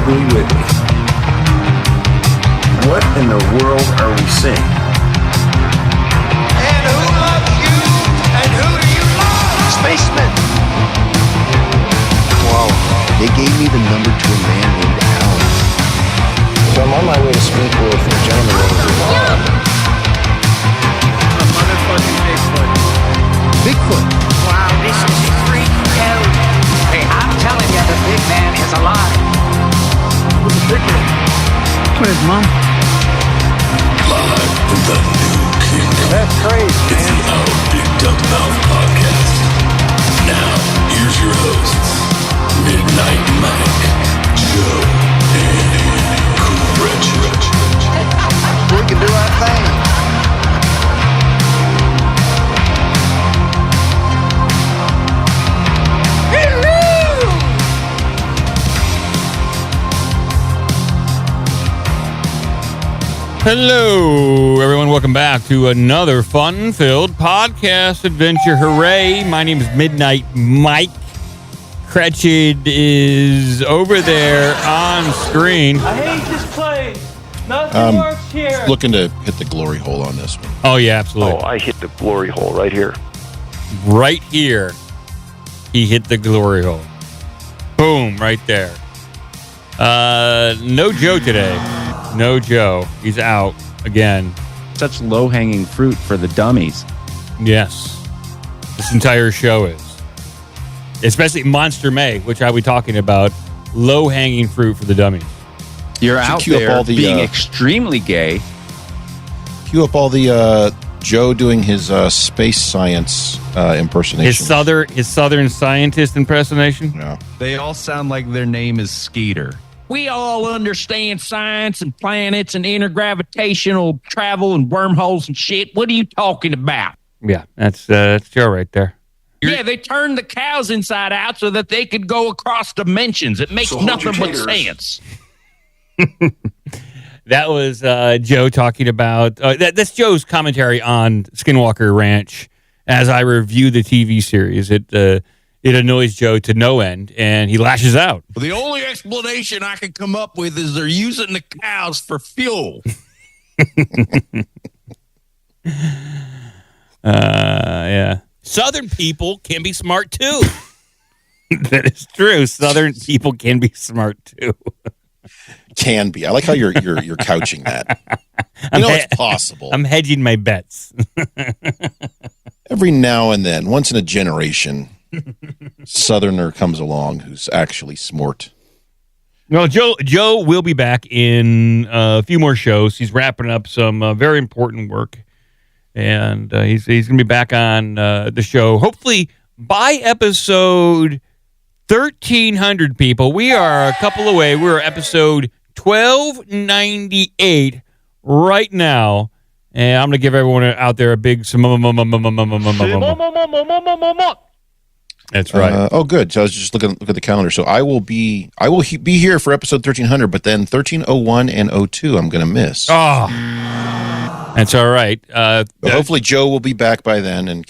horribly with me. What in the world are we seeing? And who loves you? And who do you love? Spaceman! Wow, they gave me the number to a man named Alan. So I'm on my way to speak with a gentleman named A motherfucking Bigfoot. Bigfoot. Wow, this is a freak show. Hey, I'm telling you, the big man is alive. Who's the big man? Where's Mom? Live from the New Kingdom. That's crazy, It's the OBDM1298 podcast. Now, here's your hosts, Midnight Mike, Joe, and Cretched. We can do our thing. Hello, everyone. Welcome back to another fun-filled podcast adventure. Hooray! My name is Midnight Mike. Cretched is over there on screen. I hate this place. Nothing works here. Looking to hit the glory hole on this one. Oh, yeah, absolutely. I hit the glory hole right here. Right here, he hit the glory hole. Boom, right there. No Joe today. No Joe. He's out again. Such low-hanging fruit for the dummies. Yes. This entire show is. Especially Monster May, which I'll be talking about. Low-hanging fruit for the dummies. You're out queue up there all the, being extremely gay. Cue up all the Joe doing his space science impersonation. His southern scientist impersonation? Yeah. They all sound like their name is Skeeter. We all understand science and planets and intergravitational travel and wormholes and shit. What are you talking about? Yeah, that's Joe right there. Yeah, they turned the cows inside out so that they could go across dimensions. It makes nothing but sense. That was Joe talking about... that's Joe's commentary on Skinwalker Ranch as I review the TV series. It annoys Joe to no end, and he lashes out. Well, the only explanation I can come up with is they're using the cows for fuel. Yeah. Southern people can be smart, too. That is true. Southern people can be smart, too. Can be. I like how you're couching that. It's possible. I'm hedging my bets. Every now and then, once in a generation, Southerner comes along who's actually smart. Well, Joe will be back in a few more shows. He's wrapping up some very important work, and he's going to be back on the show, hopefully by episode 1300, people. We are a couple away. We're episode 1298 right now, and I'm going to give everyone out there a big... That's right. Oh, good. So I was just look at the calendar. So I will be here for episode 1300, but then 1301 and 02 I'm going to miss. Oh, that's all right. But hopefully Joe will be back by then, and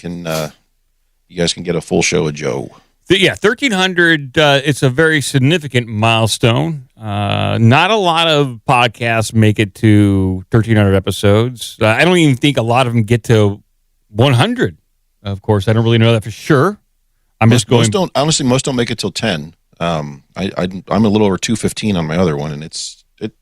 you guys can get a full show of Joe. Yeah, 1300. It's a very significant milestone. Not a lot of podcasts make it to 1300 episodes. I don't even think a lot of them get to 100. Of course, I don't really know that for sure. Most don't make it till 10. I'm a little over 215 on my other one, and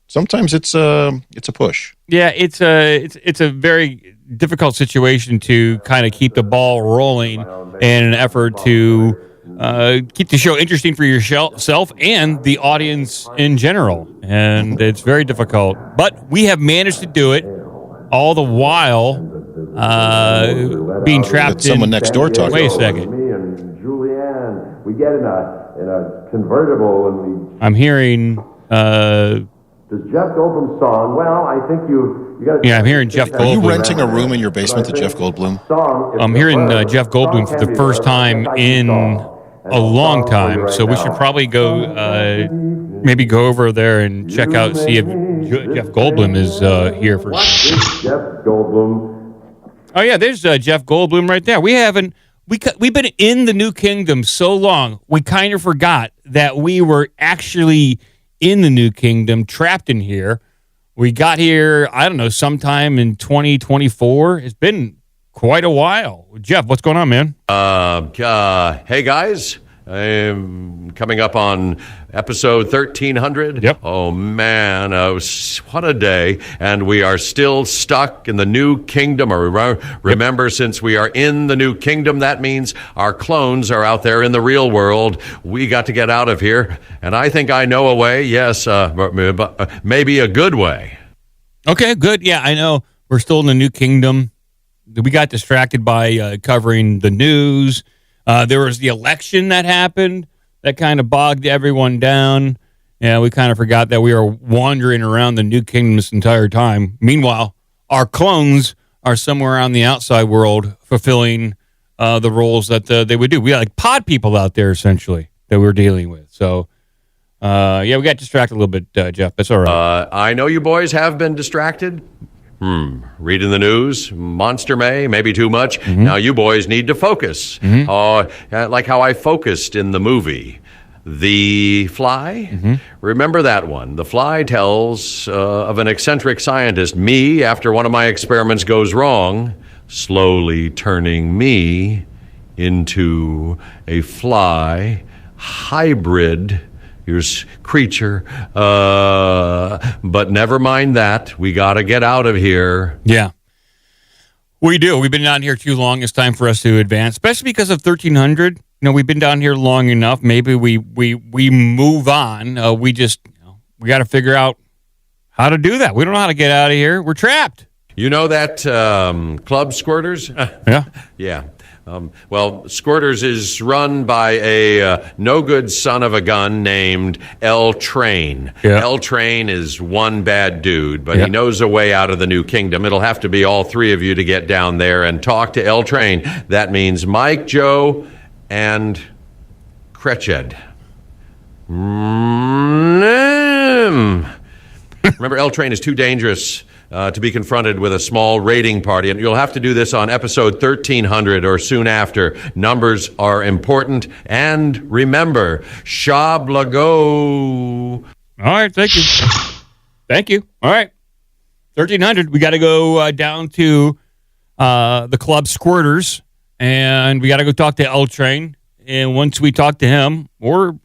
sometimes it's a push. Yeah, it's a very difficult situation to kind of keep the ball rolling in an effort to keep the show interesting for yourself and the audience in general, and it's very difficult. But we have managed to do it, all the while being trapped. Someone next door talking. Wait a second. We get in a convertible and we... I'm hearing... Does Jeff Goldblum's song... Well, I think you got to... Yeah, I'm hearing Jeff Goldblum. Are you renting a room in your basement to Jeff Goldblum? I'm hearing Jeff Goldblum for the first time in a long time, so we should probably go... maybe go over there and check out, see if Jeff Goldblum is here for... What is Jeff Goldblum? Oh, yeah, there's Jeff Goldblum right there. We've been in the New Kingdom so long, we kind of forgot that we were actually in the New Kingdom, trapped in here. We got here, I don't know, sometime in 2024. It's been quite a while. Jeff, what's going on, man? Hey, guys. Coming up on episode 1300. Yep. Oh, man. What a day. And we are still stuck in the New Kingdom. Remember, since we are in the New Kingdom, that means our clones are out there in the real world. We got to get out of here. And I think I know a way. Yes, maybe a good way. Okay, good. Yeah, I know. We're still in the New Kingdom. We got distracted by covering the news. There was the election that happened that kind of bogged everyone down. Yeah, we kind of forgot that we were wandering around the New Kingdom this entire time. Meanwhile, our clones are somewhere on the outside world fulfilling the roles that they would do. We had like pod people out there, essentially, that we were dealing with. So, we got distracted a little bit, Jeff. That's all right. I know you boys have been distracted. Reading the news, Monster May, maybe too much. Mm-hmm. Now you boys need to focus. Like how I focused in the movie, The Fly. Mm-hmm. Remember that one? The Fly tells of an eccentric scientist, me, after one of my experiments goes wrong, slowly turning me into a fly hybrid. Here's creature. But never mind that. We got to get out of here. Yeah. We do. We've been down here too long. It's time for us to advance, especially because of 1300. You know, we've been down here long enough. Maybe we move on. We just, we got to figure out how to do that. We don't know how to get out of here. We're trapped. You know that Club Squirters? Yeah. Yeah. Squirters is run by a no-good son of a gun named L. Train. Yeah. L. Train is one bad dude, but he knows a way out of the New Kingdom. It'll have to be all three of you to get down there and talk to L. Train. That means Mike, Joe, and Cretched. Remember, L. Train is too dangerous to be confronted with a small raiding party. And you'll have to do this on episode 1300 or soon after. Numbers are important. And remember, Shablago. All right, thank you. Thank you. All right. 1300, we got to go down to the Club Squirters, and we got to go talk to L Train. And once we talk to him or,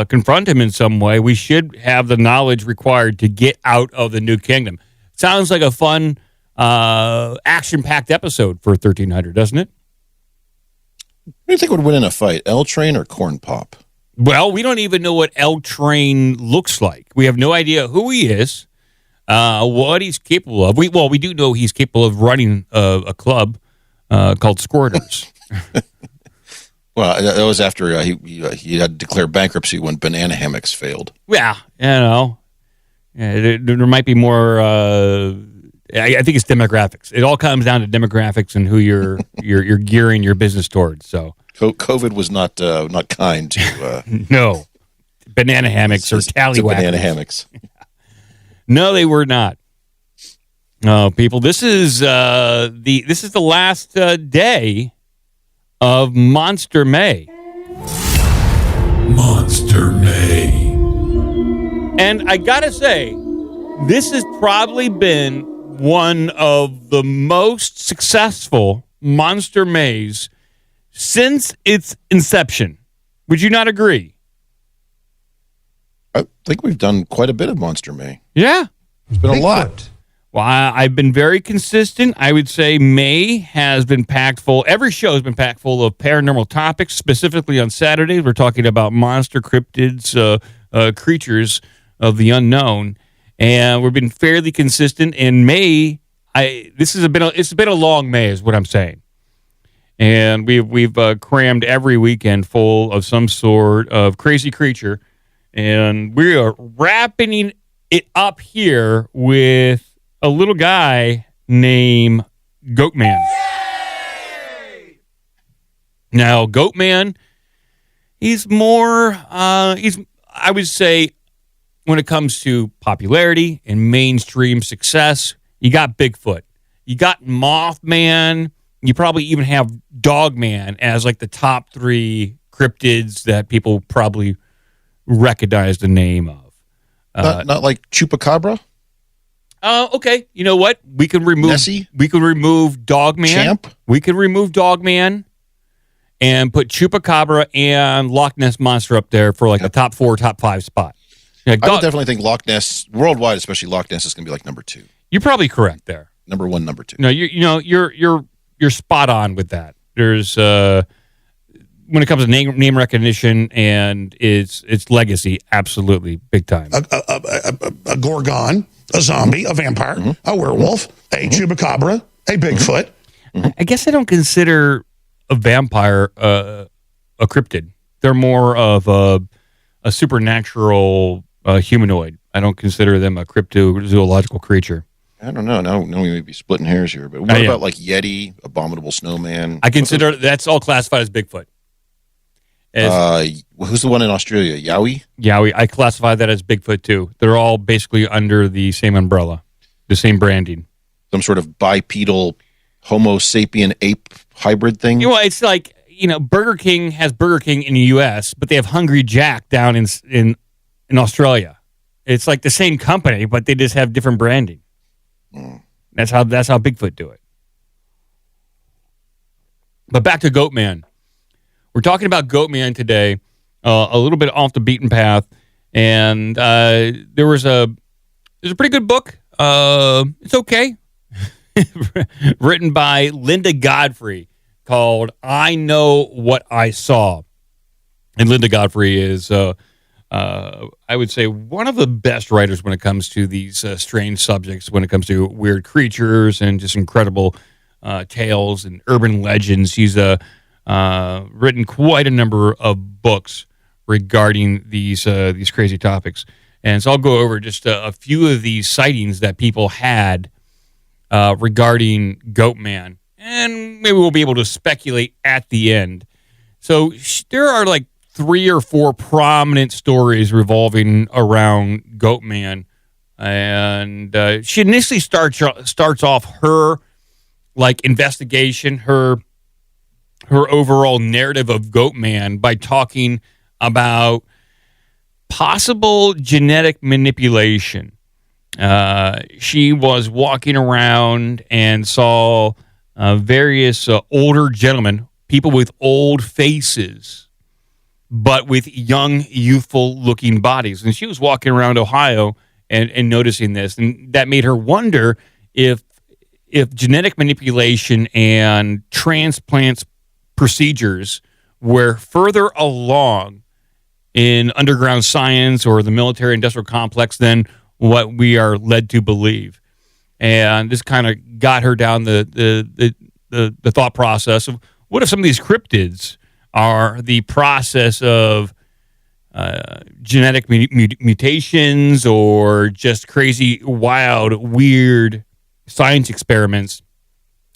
confront him in some way, we should have the knowledge required to get out of the New Kingdom. Sounds like a fun, action-packed episode for 1300, doesn't it? What do you think would win in a fight, L Train or Corn Pop? Well, we don't even know what L Train looks like. We have no idea who he is, what he's capable of. We do know he's capable of running a club called Squirters. Well, that was after he had to declare bankruptcy when banana hammocks failed. Yeah, there might be more. I think it's demographics. It all comes down to demographics and who you're gearing your business towards. So COVID was not kind to no banana hammocks or tallywhackers. Banana hammocks. No, they were not. No, people. This is the last day of Monster May. Monster May. And I gotta say, this has probably been one of the most successful Monster Mays since its inception. Would you not agree? I think we've done quite a bit of Monster May. Yeah. It's been a lot. Well, I've been very consistent. I would say May has been packed full. Every show has been packed full of paranormal topics. Specifically on Saturdays, we're talking about monster cryptids, creatures of the unknown, and we've been fairly consistent. In May, it's been a long May, is what I'm saying. And we've crammed every weekend full of some sort of crazy creature, and we are wrapping it up here with a little guy named Goatman. Yay! Now, Goatman, he's more, I would say, when it comes to popularity and mainstream success, you got Bigfoot. You got Mothman. You probably even have Dogman as like the top three cryptids that people probably recognize the name of. Not like Chupacabra? Okay. You know what? We can remove Nessie? We can remove Dogman. Champ? We can remove Dogman and put Chupacabra and Loch Ness Monster up there for like the top 4, top 5 spot. Yeah, I would definitely think Loch Ness, worldwide, especially Loch Ness, is going to be like number 2. You're probably correct there. Number 1, number 2. No, you're spot on with that. There's when it comes to name recognition and its legacy, absolutely big time. A Gorgon, a zombie, a vampire, a werewolf, a Chupacabra, a Bigfoot. I guess I don't consider a vampire a cryptid. They're more of a supernatural humanoid. I don't consider them a cryptozoological creature. I don't know. No, we may be splitting hairs here, but what about like Yeti, Abominable Snowman? I consider that's all classified as Bigfoot. Who's the one in Australia? Yowie? Yowie. I classify that as Bigfoot too. They're all basically under the same umbrella, the same branding. Some sort of bipedal Homo sapien ape hybrid thing? You know, it's like, Burger King has Burger King in the U.S., but they have Hungry Jack down in Australia. It's like the same company, but they just have different branding. That's how Bigfoot do it. But back to Goatman. We're talking about Goatman today, a little bit off the beaten path, and there's a pretty good book. It's okay, written by Linda Godfrey, called "I Know What I Saw," and Linda Godfrey is, I would say, one of the best writers when it comes to these strange subjects, when it comes to weird creatures and just incredible tales and urban legends. She's written quite a number of books regarding these crazy topics. And so I'll go over just a few of these sightings that people had regarding Goatman. And maybe we'll be able to speculate at the end. So there are like 3 or 4 prominent stories revolving around Goatman. And she initially starts off her like investigation, her overall narrative of Goatman by talking about possible genetic manipulation. She was walking around and saw various older gentlemen, people with old faces, but with young, youthful-looking bodies. And she was walking around Ohio and noticing this, and that made her wonder if genetic manipulation and transplants procedures were further along in underground science or the military-industrial complex than what we are led to believe. And this kind of got her down the thought process of, what if some of these cryptids are the process of genetic mutations or just crazy, wild, weird science experiments?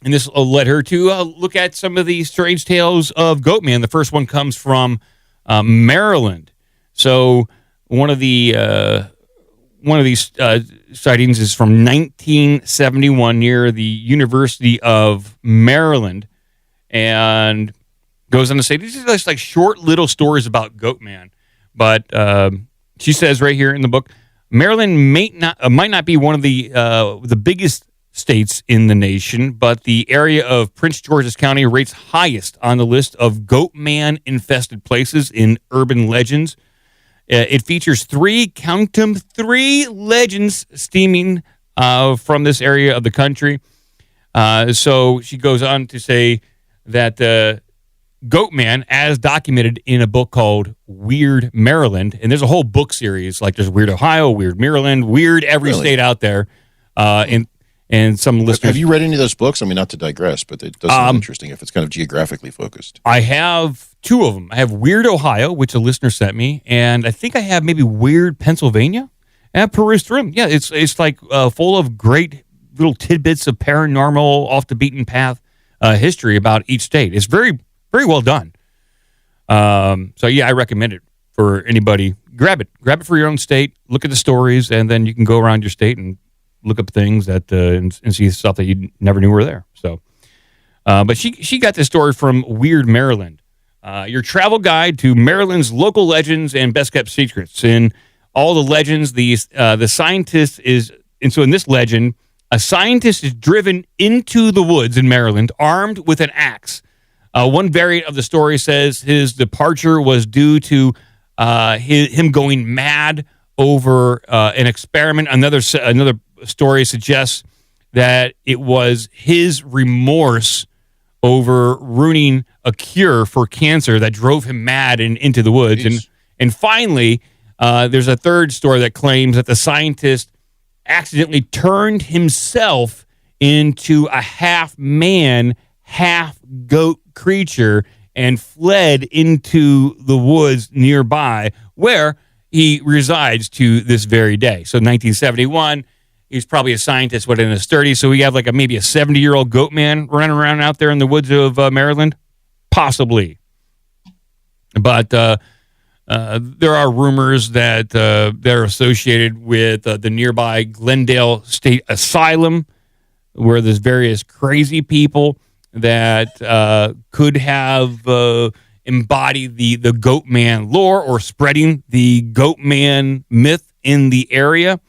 And this led her to look at some of these strange tales of Goatman. The first one comes from Maryland. So one of these sightings is from 1971 near the University of Maryland, and goes on to say these are just like short little stories about Goatman. But she says right here in the book, Maryland might not be one of the biggest states in the nation, but the area of Prince George's County rates highest on the list of Goatman-infested places in urban legends. It features 3 legends stemming from this area of the country. So she goes on to say that Goatman, as documented in a book called Weird Maryland, and there's a whole book series, like there's Weird Ohio, Weird Maryland, Weird every state out there, and some listeners. Have you read any of those books? I mean, not to digress, but it does sound interesting if it's kind of geographically focused. I have 2 of them. I have Weird Ohio, which a listener sent me, and I think I have maybe Weird Pennsylvania. And I've perused through them. Yeah, it's like full of great little tidbits of paranormal, off the beaten path history about each state. It's very, very well done. So yeah, I recommend it for anybody. Grab it for your own state. Look at the stories, and then you can go around your state and look up things that and see stuff that you never knew were there. So, but she got this story from Weird Maryland, your travel guide to Maryland's local legends and best kept secrets. In all the legends. The scientist is, and so in this legend, a scientist is driven into the woods in Maryland armed with an axe. One variant of the story says his departure was due to him going mad over an experiment. Another story suggests that it was his remorse over ruining a cure for cancer that drove him mad and into the woods. And finally, there's a third story that claims that the scientist accidentally turned himself into a half man, half goat creature and fled into the woods nearby, where he resides to this very day. So 1971, he's probably a scientist, in his 30s. So we have maybe a 70-year-old Goatman running around out there in the woods of Maryland? Possibly. But there are rumors that they're associated with the nearby Glendale State Asylum, where there's various crazy people that could have embodied the Goatman lore or spreading the Goatman myth in the area.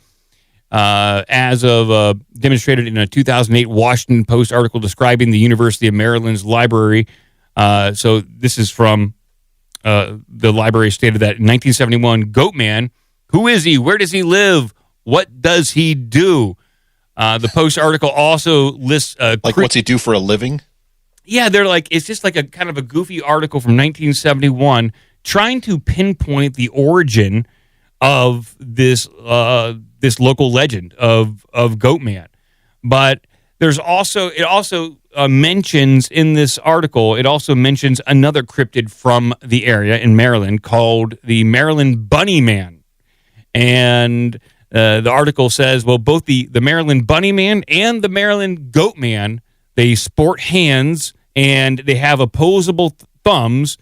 As of demonstrated in a 2008 Washington Post article describing the University of Maryland's library. So this is from the library stated that in 1971, Goatman, who is he? Where does he live? What does he do? The Post article also lists... what's he do for a living? Yeah, they're it's just a kind of a goofy article from 1971 trying to pinpoint the origin of this this local legend of Goatman. But there's also... It also mentions in this article, it also mentions another cryptid from the area in Maryland called the Maryland Bunny Man. And the article says, well, both the Maryland Bunny Man and the Maryland Goatman, they sport hands and they have opposable thumbs,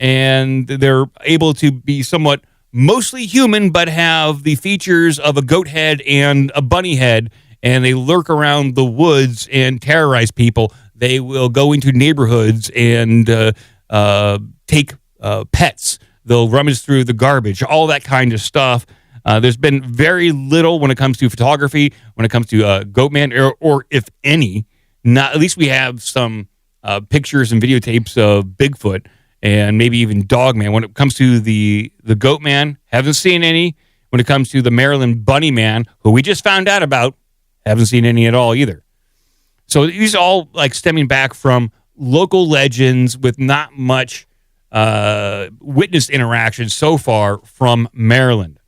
and they're able to be somewhat mostly human, but have the features of a goat head and a bunny head, and they lurk around the woods and terrorize people. They will go into neighborhoods and take pets. They'll rummage through the garbage, all that kind of stuff. There's been very little when it comes to photography, when it comes to Goatman, or if any. Not, at least we have some pictures and videotapes of Bigfoot and maybe even Dogman. When it comes to the Goatman, haven't seen any. When it comes to the Maryland Bunny Man, who we just found out about, haven't seen any at all either. So these are all stemming back from local legends with not much witness interaction so far from Maryland.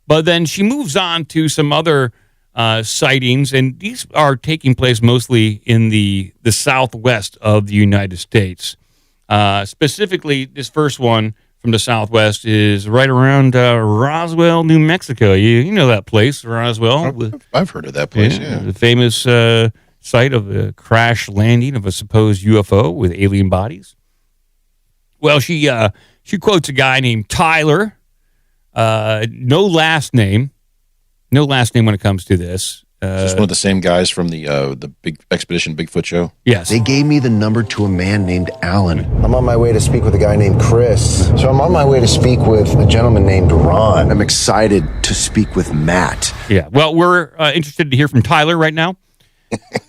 But then she moves on to some other sightings, and these are taking place mostly in the southwest of the United States. Specifically, this first one from the southwest is right around Roswell, New Mexico. You know that place, Roswell. I've heard of that place, yeah. The famous site of the crash landing of a supposed UFO with alien bodies. Well, she quotes a guy named Tyler. No last name when it comes to this. Is this one of the same guys from the big Expedition Bigfoot show? Yes. They gave me the number to a man named Alan. I'm on my way to speak with a guy named Chris. So I'm on my way to speak with a gentleman named Ron. I'm excited to speak with Matt. Yeah. Well, we're interested to hear from Tyler right now.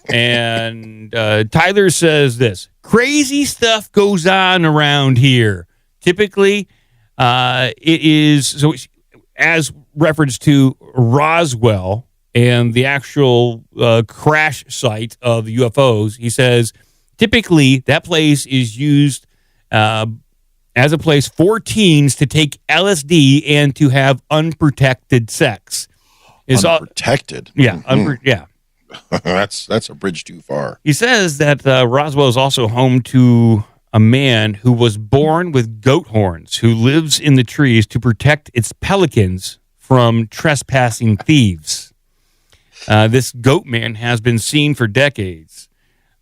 And Tyler says this: crazy stuff goes on around here. Typically, it is, so as reference to Roswell and the actual crash site of the UFOs, he says, typically that place is used as a place for teens to take LSD and to have unprotected sex. Unprotected? Yeah. That's a bridge too far. He says that Roswell is also home to a man who was born with goat horns, who lives in the trees to protect its pelicans from trespassing thieves. This goat man has been seen for decades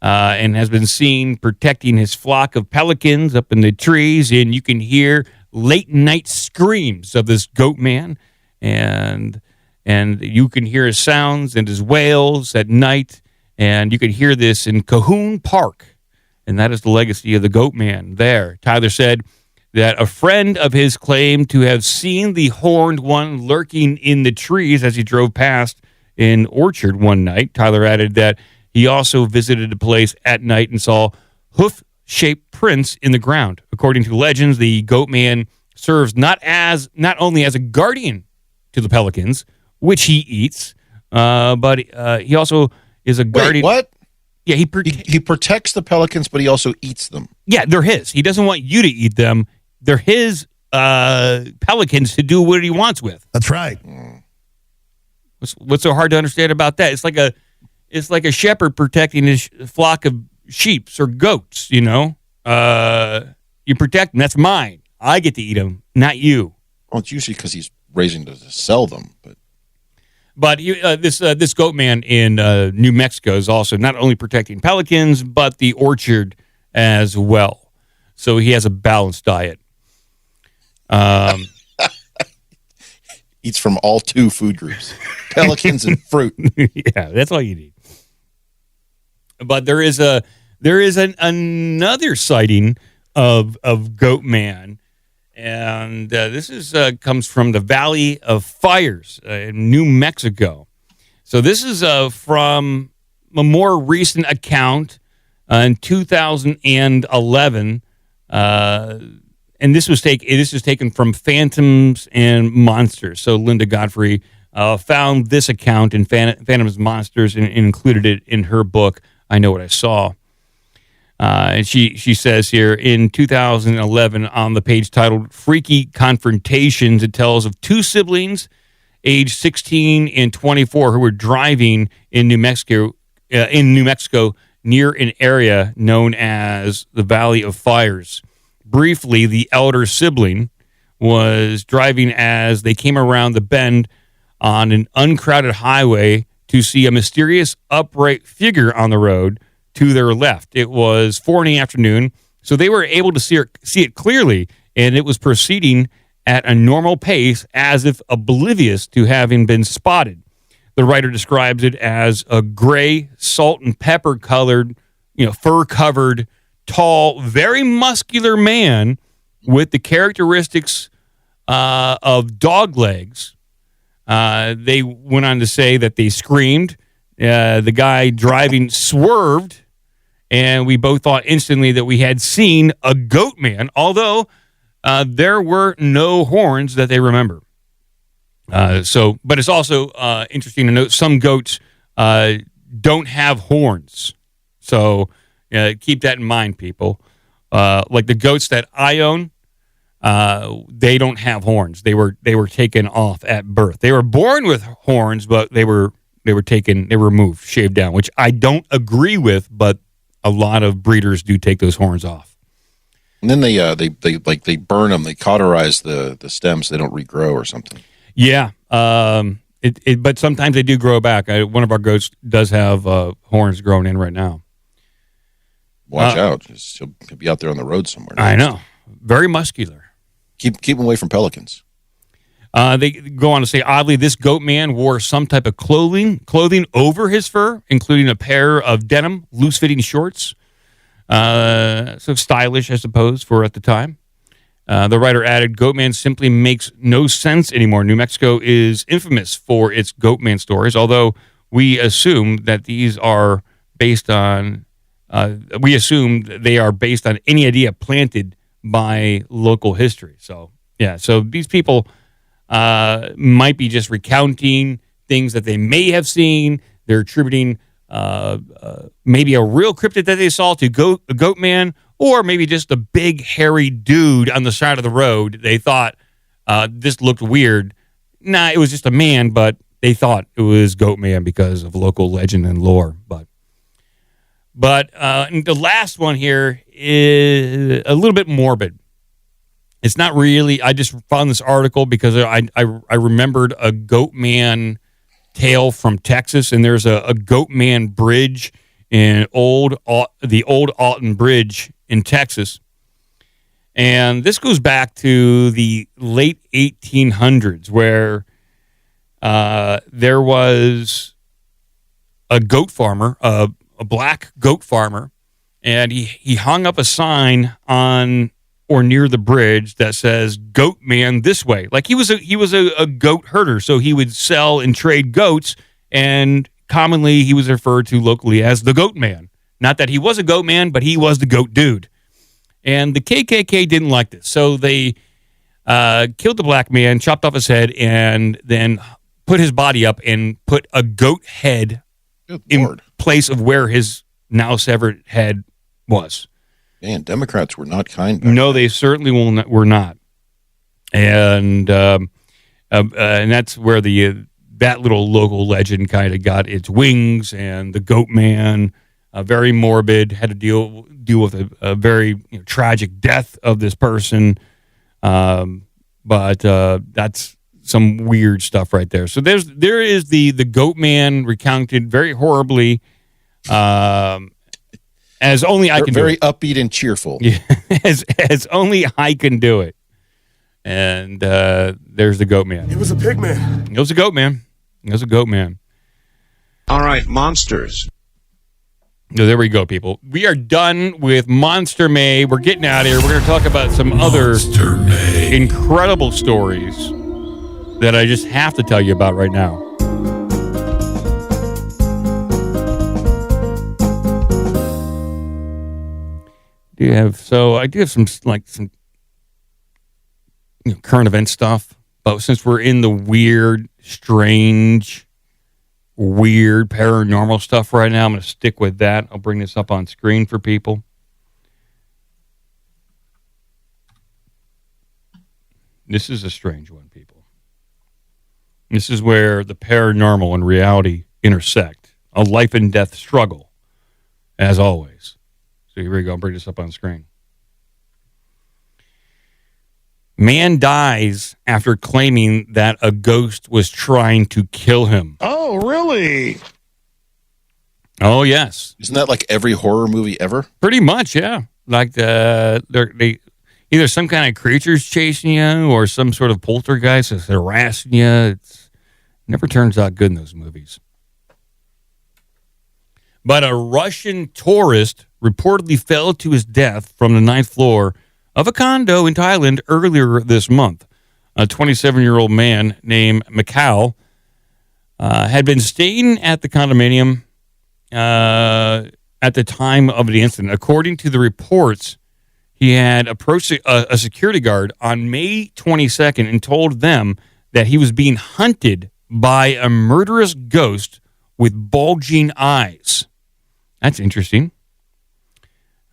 and has been seen protecting his flock of pelicans up in the trees, and you can hear late night screams of this goat man, and you can hear his sounds and his wails at night, and you can hear this in Cahoon Park, and that is the legacy of the goat man there. Tyler said that a friend of his claimed to have seen the horned one lurking in the trees as he drove past in Orchard one night. Tyler added that he also visited the place at night and saw hoof-shaped prints in the ground. According to legends, the Goatman serves not only as a guardian to the pelicans, which he eats, but he also is a guardian. Wait, what? Yeah, he protects the pelicans, but he also eats them. Yeah, they're his. He doesn't want you to eat them. They're his pelicans to do what he wants with. That's right. What's so hard to understand about that? It's like a shepherd protecting his flock of sheep or goats. You know, you protect them. That's mine. I get to eat them, not you. Well, it's usually because he's raising to sell them, But this Goatman in New Mexico is also not only protecting pelicans, but the orchard as well. So he has a balanced diet. Eats from all two food groups, pelicans and fruit. Yeah, that's all you need. But there is another sighting of Goatman. And this comes from the Valley of Fires in New Mexico. So this is from a more recent account in 2011, and this is taken from Phantoms and Monsters. So Linda Godfrey found this account in Phantoms and Monsters and included it in her book, I Know What I Saw. And she says here, in 2011, on the page titled Freaky Confrontations, it tells of two siblings, aged 16 and 24, who were driving in New Mexico near an area known as the Valley of Fires. Briefly, the elder sibling was driving as they came around the bend on an uncrowded highway to see a mysterious upright figure on the road to their left. It was 4 p.m, so they were able to see it clearly, and it was proceeding at a normal pace as if oblivious to having been spotted. The writer describes it as a gray, salt and pepper colored, fur-covered, tall, very muscular man with the characteristics of dog legs. They went on to say that they screamed. The guy driving swerved, and we both thought instantly that we had seen a Goatman, although there were no horns that they remember. But it's also interesting to note some goats don't have horns. So keep that in mind, people. Like the goats that I own, they don't have horns. They were taken off at birth. They were born with horns, but they were removed, shaved down, which I don't agree with, but a lot of breeders do take those horns off. And then they burn them. They cauterize the stems so they don't regrow or something. Yeah. But sometimes they do grow back. One of our goats does have horns growing in right now. Watch out. He'll be out there on the road somewhere. I know. Very muscular. Keep him away from pelicans. They go on to say, oddly, this Goatman wore some type of clothing over his fur, including a pair of denim, loose-fitting shorts. So stylish, I suppose, for at the time. The writer added, Goatman simply makes no sense anymore. New Mexico is infamous for its Goatman stories, although we assume that these are based on any idea planted by local history. So, yeah, so these people might be just recounting things that they may have seen. They're attributing maybe a real cryptid that they saw to a Goatman, or maybe just a big hairy dude on the side of the road. They thought this looked weird. Nah, it was just a man, but they thought it was Goatman because of local legend and lore. But the last one here is a little bit morbid. It's not really. I just found this article because I remembered a Goatman tale from Texas, and there's a Goatman bridge in the old Alton Bridge in Texas. And this goes back to the late 1800s, where there was a goat farmer, a black goat farmer, and he hung up a sign on or near the bridge that says Goatman this way. Like he was a goat herder, so he would sell and trade goats, and commonly he was referred to locally as the Goatman. Not that he was a goat man, but he was the goat dude. And the KKK didn't like this, so they killed the black man, chopped off his head, and then put his body up and put a goat head in place of where his now severed head was. Man, Democrats were not kind. No, they certainly were not. And that's where that little local legend kind of got its wings. And the Goatman, very morbid, had to deal with a very tragic death of this person. But that's some weird stuff right there. So there is the Goatman recounted very horribly. As only I can do it. Very upbeat and cheerful. Yeah, as only I can do it. And there's the Goatman. It was a pig man. It was a Goatman. It was a Goatman. All right, monsters. So there we go, people. We are done with Monster May. We're getting out of here. We're going to talk about some other incredible stories that I just have to tell you about right now. I do have some current event stuff, but since we're in the weird, strange, paranormal stuff right now, I'm going to stick with that. I'll bring this up on screen for people. This is a strange one, people. This is where the paranormal and reality intersect. A life and death struggle, as always. So here we go. I'll bring this up on screen. Man dies after claiming that a ghost was trying to kill him. Oh, really? Oh, yes. Isn't that like every horror movie ever? Pretty much, yeah. Like they either some kind of creature's chasing you or some sort of poltergeist is harassing you. It never turns out good in those movies. But a Russian tourist reportedly fell to his death from the 9th floor of a condo in Thailand earlier this month. A 27-year-old man named Mikhail had been staying at the condominium at the time of the incident. According to the reports, he had approached a security guard on May 22nd and told them that he was being hunted by a murderous ghost with bulging eyes. That's interesting.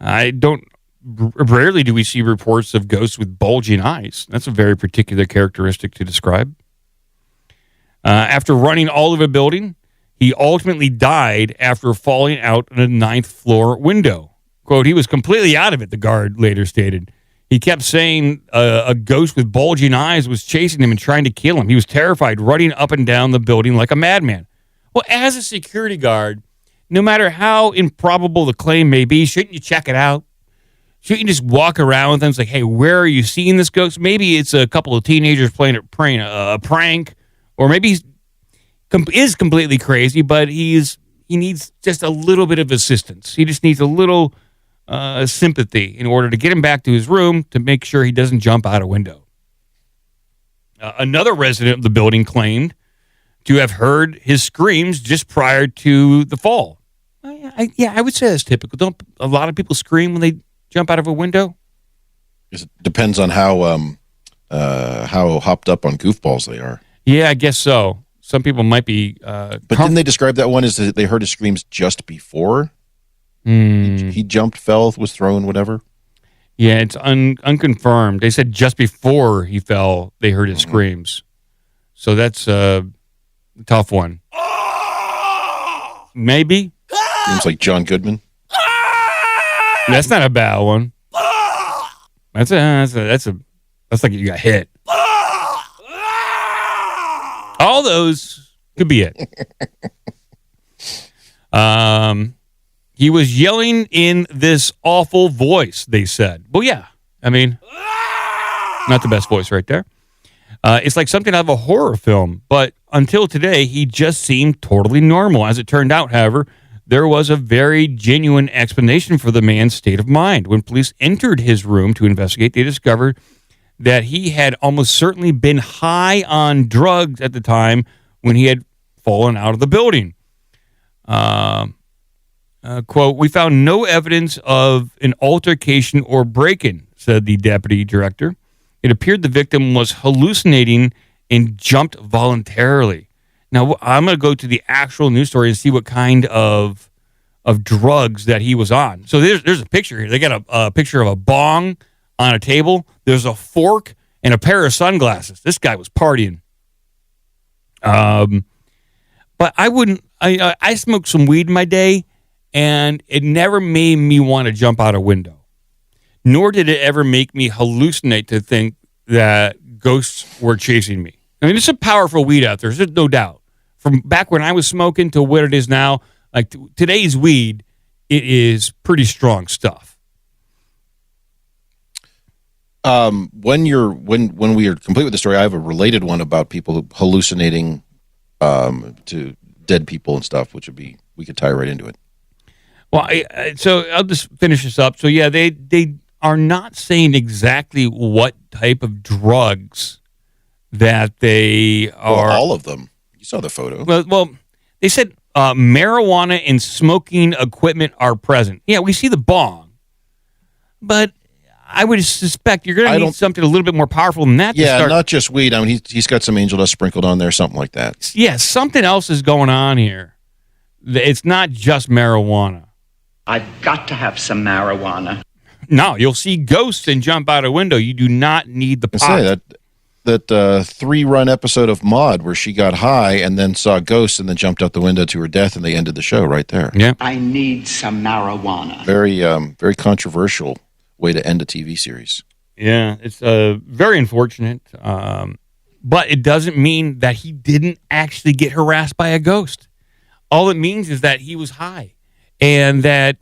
Rarely do we see reports of ghosts with bulging eyes. That's a very particular characteristic to describe. After running all over the building, he ultimately died after falling out of a 9th floor window. Quote, he was completely out of it, the guard later stated. He kept saying a ghost with bulging eyes was chasing him and trying to kill him. He was terrified, running up and down the building like a madman. Well, as a security guard, no matter how improbable the claim may be, shouldn't you check it out? Shouldn't you just walk around with them? It's like, hey, where are you seeing this ghost? Maybe it's a couple of teenagers playing a prank, or maybe he is completely crazy, but he needs just a little bit of assistance. He just needs a little sympathy in order to get him back to his room to make sure he doesn't jump out a window. Another resident of the building claimed to have heard his screams just prior to the fall. I would say that's typical. Don't a lot of people scream when they jump out of a window? It depends on how hopped up on goofballs they are. Yeah, I guess so. Some people might be. But didn't they describe that one as they heard his screams just before? He jumped, fell, was thrown, whatever? Yeah, it's unconfirmed. They said just before he fell, they heard his screams. So that's a tough one. Maybe. Seems like John Goodman. That's not a bad one. That's like you got hit. All those could be it. He was yelling in this awful voice, they said. Well, yeah. I mean, not the best voice right there. It's like something out of a horror film. But until today, he just seemed totally normal. As it turned out, however, there was a very genuine explanation for the man's state of mind. When police entered his room to investigate, they discovered that he had almost certainly been high on drugs at the time when he had fallen out of the building. Quote, "We found no evidence of an altercation or break-in," said the deputy director. "It appeared the victim was hallucinating and jumped voluntarily." Now, I'm going to go to the actual news story and see what kind of drugs that he was on. So there's a picture here. They got a picture of a bong on a table. There's a fork and a pair of sunglasses. This guy was partying. But I wouldn't. I smoked some weed in my day, and it never made me want to jump out a window. Nor did it ever make me hallucinate to think that ghosts were chasing me. I mean, there's some powerful weed out there. There's no doubt. From back when I was smoking to what it is now, like today's weed, it is pretty strong stuff. When we are complete with the story, I have a related one about people hallucinating to dead people and stuff, which we could tie right into it. Well, so I'll just finish this up. So yeah, they are not saying exactly what type of drugs that they are. Well, all of them. You saw the photo. Well, they said marijuana and smoking equipment are present. Yeah, we see the bong, but I would suspect you're going to need something a little bit more powerful than that. Yeah, not just weed. I mean, he's got some angel dust sprinkled on there, something like that. Yeah, something else is going on here. It's not just marijuana. I've got to have some marijuana. No, you'll see ghosts and jump out a window. You do not need the pot. I say that 3-run episode of Maude where she got high and then saw ghosts and then jumped out the window to her death, and they ended the show right there. Yeah, I need some marijuana. Very controversial way to end a TV series. Yeah, it's very unfortunate, but it doesn't mean that he didn't actually get harassed by a ghost. All it means is that he was high, and that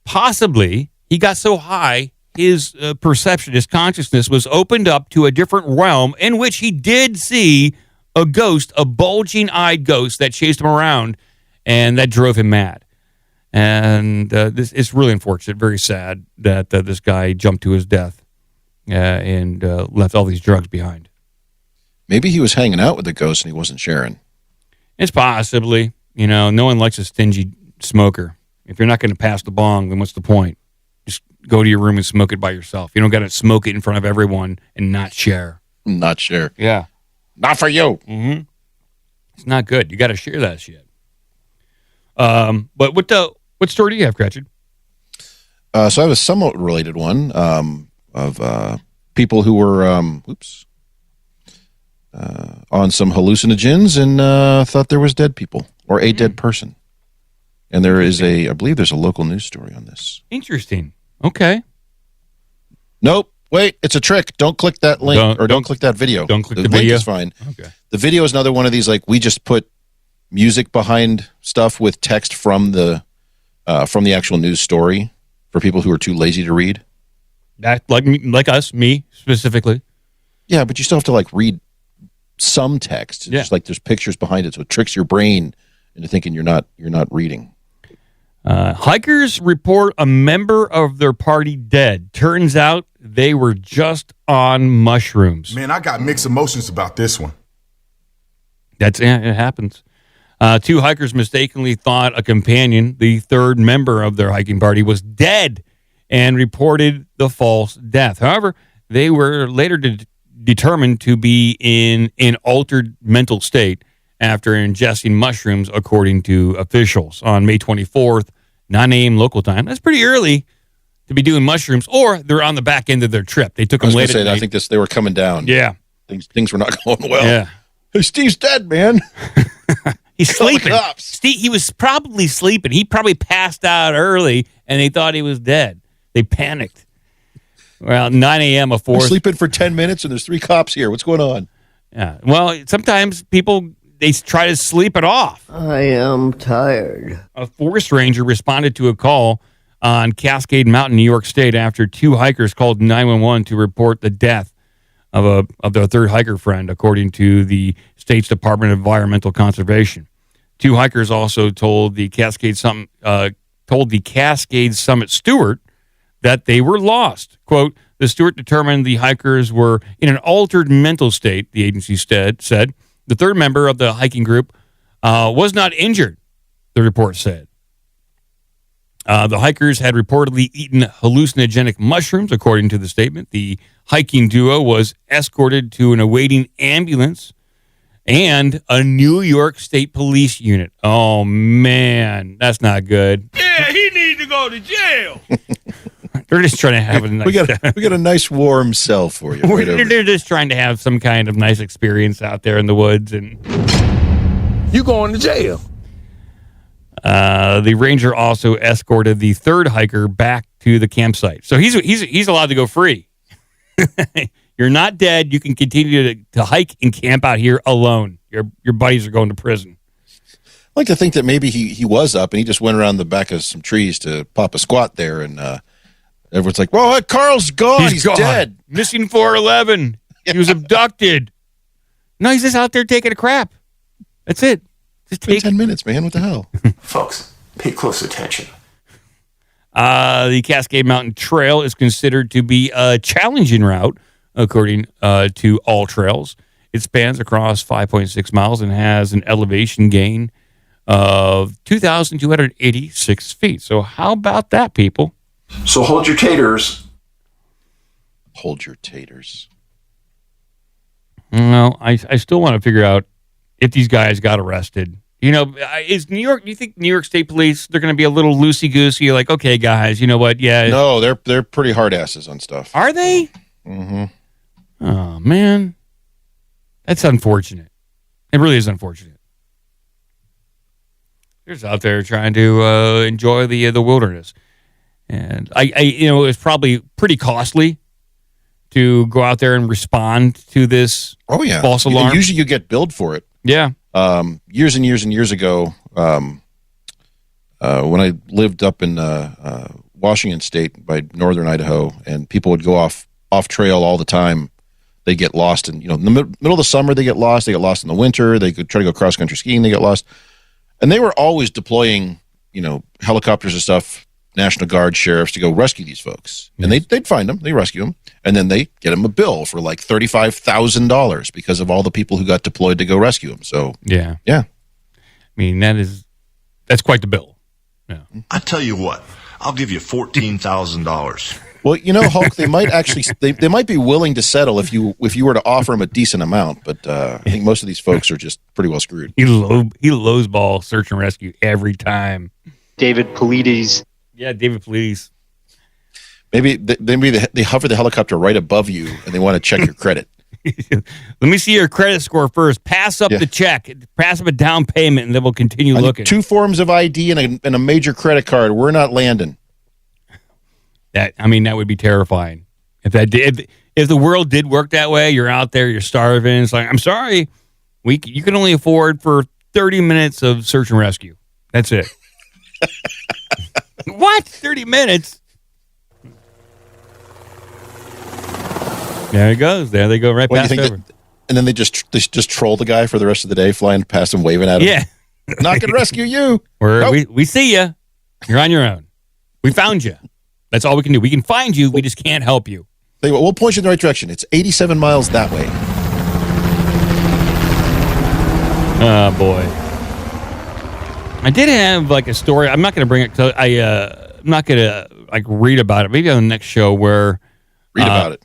possibly he got so high, his perception, his consciousness was opened up to a different realm in which he did see a ghost, a bulging-eyed ghost that chased him around, and that drove him mad. And this is really unfortunate, very sad that this guy jumped to his death and left all these drugs behind. Maybe he was hanging out with the ghost and he wasn't sharing. It's possibly. No one likes a stingy smoker. If you're not going to pass the bong, then what's the point? Just go to your room and smoke it by yourself. You don't got to smoke it in front of everyone and not share. Not share. Yeah. Not for you. Mm-hmm. It's not good. You got to share that shit. But what story do you have, Cretched? So I have a somewhat related one of people who were on some hallucinogens and thought there was dead people or a dead person. And there is I believe there's a local news story on this. Interesting. Okay. Nope. Wait, it's a trick. Don't click that link don't click that video. Don't click the link video. Is fine. Okay. The video is another one of these, like, we just put music behind stuff with text from the actual news story for people who are too lazy to read. That like us, me specifically. Yeah, but you still have to like read some text. It's just like there's pictures behind it, so it tricks your brain into thinking you're not reading. Hikers report a member of their party dead. Turns out they were just on mushrooms. Man, I got mixed emotions about this one. It happens. 2 hikers mistakenly thought a companion, the third member of their hiking party, was dead and reported the false death. However, they were later determined to be in an altered mental state after ingesting mushrooms, according to officials. On May 24th, 9 a.m. local time. That's pretty early to be doing mushrooms, or they're on the back end of their trip. They took them later. I think they were coming down. Yeah. Things were not going well. Yeah. Hey, Steve's dead, man. He's sleeping. Steve, he was probably sleeping. He probably passed out early, and they thought he was dead. They panicked. Well, 9 a.m. a forest. Sleeping for 10 minutes, and there's 3 cops here. What's going on? Yeah. Well, sometimes people, they try to sleep it off. I am tired. A forest ranger responded to a call on Cascade Mountain, New York State, after 2 hikers called 911 to report the death of their third hiker friend, according to the state's Department of Environmental Conservation. Two hikers also told the Cascade Summit steward that they were lost. Quote, the steward determined the hikers were in an altered mental state, the agency said. The third member of the hiking group was not injured, the report said. The hikers had reportedly eaten hallucinogenic mushrooms, according to the statement. The hiking duo was escorted to an awaiting ambulance and a New York State Police unit. Oh, man, that's not good. Yeah, he needs to go to jail. They're just trying to have a nice... we got a nice warm cell for you. They're just trying to have some kind of nice experience out there in the woods. And You going to jail. the ranger also escorted the third hiker back to the campsite. So he's allowed to go free. You're not dead. You can continue to hike and camp out here alone. Your buddies are going to prison. I like to think that maybe he was up and he just went around the back of some trees to pop a squat there, and everyone's like, "Well, Carl's gone. He's gone. dead. Missing 411. He was abducted." No, he's just out there taking a crap. That's it. Just take 10 minutes, man. What the hell? Folks, pay close attention. The Cascade Mountain Trail is considered to be a challenging route, according to All Trails. It spans across 5.6 miles and has an elevation gain of 2,286 feet. So how about that, people? So hold your taters. Hold your taters. Well, I still want to figure out if these guys got arrested. You know, is New York? Do you think New York State Police, they're going to be a little loosey goosey? Like, okay, guys, you know what? Yeah. No, they're pretty hard asses on stuff. Are they? Mm-hmm. Oh man, that's unfortunate. It really is unfortunate. They're just out there trying to enjoy the wilderness, and I it's probably pretty costly to go out there and respond to this. Oh yeah, false alarm. And usually you get billed for it. Yeah. Years and years and years ago, when I lived up in Washington State by northern Idaho, and people would go off trail all the time. They get lost in the middle of the summer. They get lost. They get lost in the winter. They could try to go cross country skiing. They get lost, and they were always deploying helicopters and stuff, National Guard, sheriffs to go rescue these folks. Yes. And they'd find them, they rescue them, and then they get them a bill for like $35,000 because of all the people who got deployed to go rescue them. So yeah. I mean, that's quite the bill. Yeah. I tell you what, I'll give you $14,000. Well, Hulk, they might actually they might be willing to settle if you were to offer them a decent amount, but I think most of these folks are just pretty well screwed. He lowball search and rescue every time. David Polides. Yeah, David Polides. Maybe they hover the helicopter right above you and they want to check your credit. Let me see your credit score first. Pass up the check. Pass up a down payment, and then we'll continue looking. 2 forms of ID and a major credit card. We're not landing. That would be terrifying. If the world did work that way, you're out there, you're starving. It's like, I'm sorry, you can only afford for 30 minutes of search and rescue. That's it. What? 30 minutes? There it goes. There they go, right past over. And then they just troll the guy for the rest of the day, flying past him, waving at him. Yeah. Not going to rescue you. We see you. You're on your own. We found you. That's all we can do. We can find you. We just can't help you. We'll point you in the right direction. It's 87 miles that way. Oh, boy. I did have like a story. I'm not going to bring it. I'm not going to read about it. Maybe on the next show where read about it.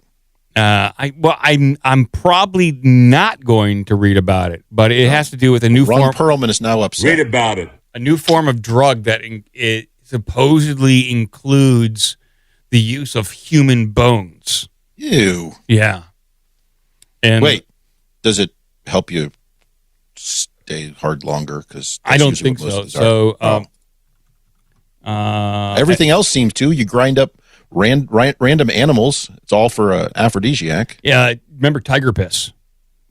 I'm probably not going to read about it, but it has to do with a new Ron form. Perlman is now upset. Read about it. A new form of drug that it supposedly includes the use of human bones. Ew. Yeah. And wait, does it help you stay hard longer? Because I don't think so. So everything else seems to. You grind up random animals. It's all for an aphrodisiac. Yeah. Remember tiger piss?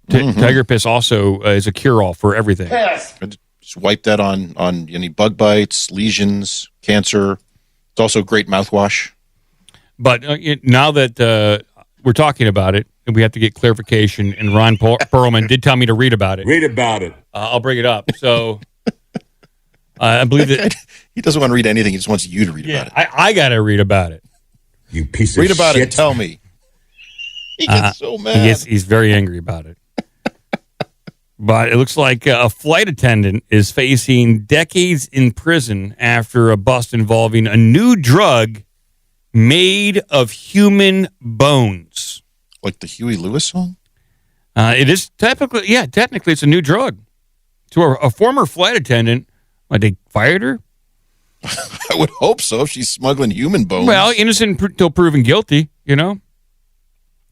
Tiger piss also is a cure-all for everything. Yes. Just wipe that on any bug bites, lesions, cancer. It's also great mouthwash. But now that we're talking about it, we have to get clarification, and Ron Perlman did tell me to read about it. Read about it. I'll bring it up. So I believe that he doesn't want to read anything. He just wants you to read about it. I got to read about it. You piece of Read about shit. it and tell me. He gets so mad. He's very angry about it. But it looks like a flight attendant is facing decades in prison after a bust involving a new drug made of human bones. Like the Huey Lewis song? It is technically it's a new drug. So a former flight attendant, they fired her? I would hope so if she's smuggling human bones. Well, innocent until proven guilty,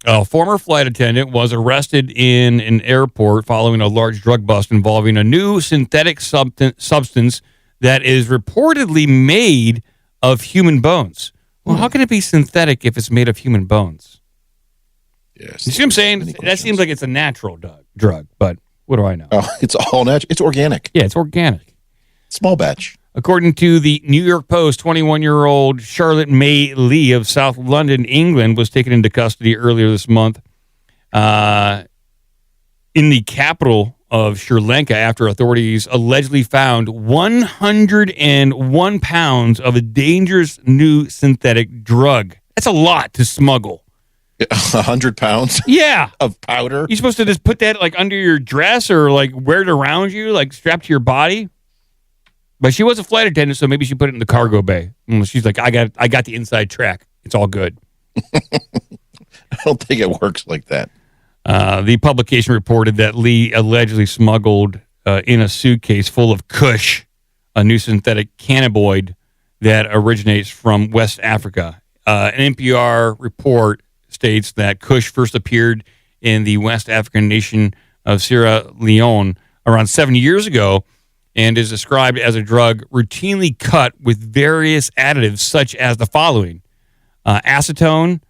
A former flight attendant was arrested in an airport following a large drug bust involving a new synthetic substance that is reportedly made of human bones. Well, how can it be synthetic if it's made of human bones? Yes. You see what I'm saying? That seems like it's a natural drug, but what do I know? Oh, it's all natural. It's organic. Yeah, it's organic. Small batch. According to the New York Post, 21-year-old Charlotte May Lee of South London, England, was taken into custody earlier this month in the capital of Sri Lanka after authorities allegedly found 101 pounds of a dangerous new synthetic drug. That's a lot to smuggle. 100 pounds? Yeah. Of powder? You're supposed to just put that under your dress or wear it around you, strapped to your body? But she was a flight attendant, so maybe she put it in the cargo bay. And she's like, I got the inside track. It's all good. I don't think it works like that. The publication reported that Lee allegedly smuggled in a suitcase full of Kush, a new synthetic cannabinoid that originates from West Africa. An NPR report states that Kush first appeared in the West African nation of Sierra Leone around 7 years ago, and is described as a drug routinely cut with various additives such as the following: acetone,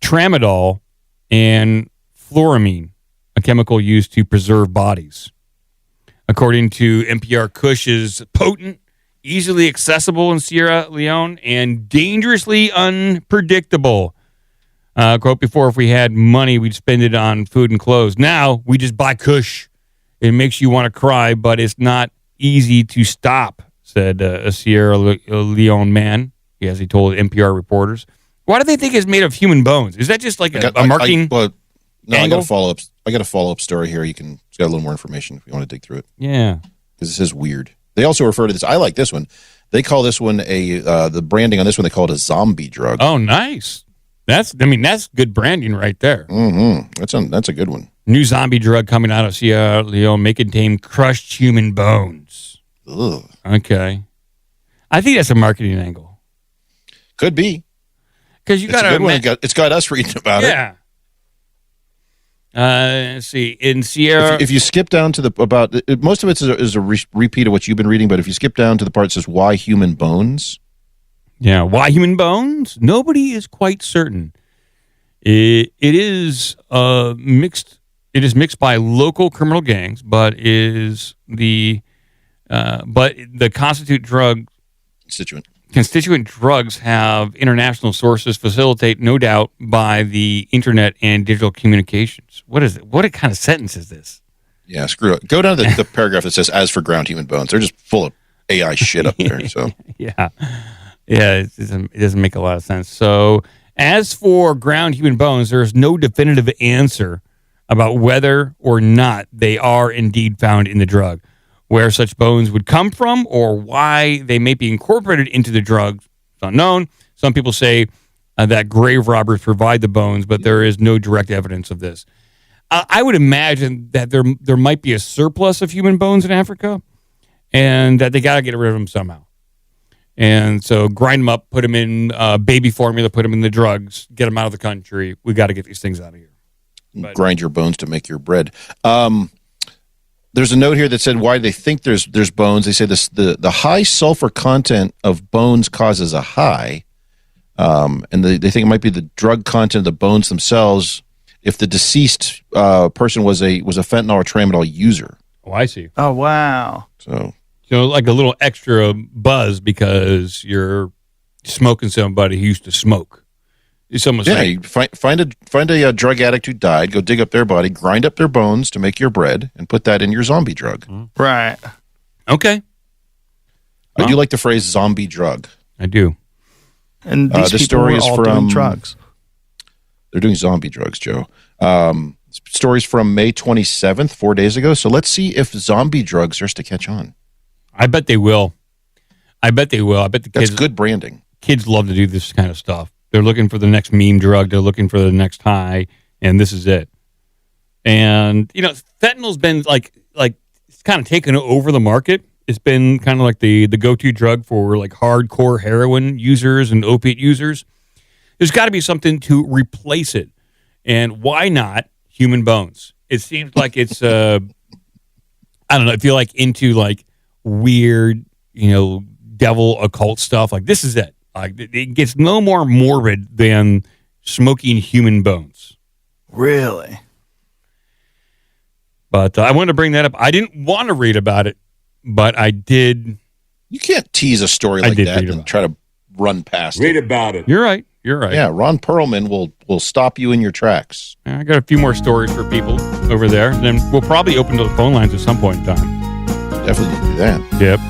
tramadol, and fluoramine, a chemical used to preserve bodies. According to NPR, Kush is potent, easily accessible in Sierra Leone, and dangerously unpredictable. Quote before, if we had money, we'd spend it on food and clothes. Now, we just buy Kush. It makes you want to cry, but it's not easy to stop, said a Sierra Leone man, as he told NPR reporters. Why do they think it's made of human bones? Is that just a marketing angle? I got a follow-up story here. It's got a little more information if you want to dig through it. Yeah. Because this is weird. They also refer to this. I like this one. They call this one the branding on this one, they call it a zombie drug. Oh, nice. That's good branding right there. Mm-hmm. That's a good one. New zombie drug coming out of Sierra Leone may contain crushed human bones. Ugh. Okay. I think that's a marketing angle. Could be. Because you got to... It's got us reading about it. Yeah. Let's see. In Sierra... If you skip down to most of it is a repeat of what you've been reading, but if you skip down to the part that says, why human bones? Yeah, why human bones? Nobody is quite certain. It is mixed... It is mixed by local criminal gangs, but the constituent drugs have international sources facilitate, no doubt, by the internet and digital communications. What is it? What kind of sentence is this? Yeah, screw it. Go down to the paragraph that says, as for ground human bones. They're just full of AI shit up there. So yeah, it doesn't make a lot of sense. So as for ground human bones, there is no definitive answer about whether or not they are indeed found in the drug. Where such bones would come from or why they may be incorporated into the drug is unknown. Some people say that grave robbers provide the bones, but there is no direct evidence of this. I would imagine that there might be a surplus of human bones in Africa and that they got to get rid of them somehow. And so grind them up, put them in baby formula, put them in the drugs, get them out of the country. We got to get these things out of here. But, grind your bones to make your bread. There's a note here that said why they think there's bones. They say the high sulfur content of bones causes a high, and they think it might be the drug content of the bones themselves. If the deceased person was a fentanyl or tramadol user. Oh, I see. Oh, wow. So like a little extra buzz because you're smoking somebody who used to smoke. You find a drug addict who died, go dig up their body, grind up their bones to make your bread, and put that in your zombie drug. Right. Okay. I do like the phrase zombie drug. I do. And these the people story are is all from doing drugs. They're doing zombie drugs, Joe. Stories from May 27th, 4 days ago. So let's see if zombie drugs starts to catch on. I bet they will. I bet the kids. That's good branding. Kids love to do this kind of stuff. They're looking for the next meme drug. They're looking for the next high, and this is it. And fentanyl's been like it's kind of taken over the market. It's been kind of like the go-to drug for like hardcore heroin users and opiate users. There's got to be something to replace it, and why not human bones? It seems like it's I don't know. If you're like into like weird, devil occult stuff, like this is it. Like it gets no more morbid than smoking human bones. Really? But I wanted to bring that up. I didn't want to read about it, but I did. You can't tease a story like that and try to run past Read it. about it. You're right. You're right. Yeah, Ron Perlman will stop you in your tracks. I got a few more stories for people over there. And then we'll probably open to the phone lines at some point in time. Definitely do that. Yep.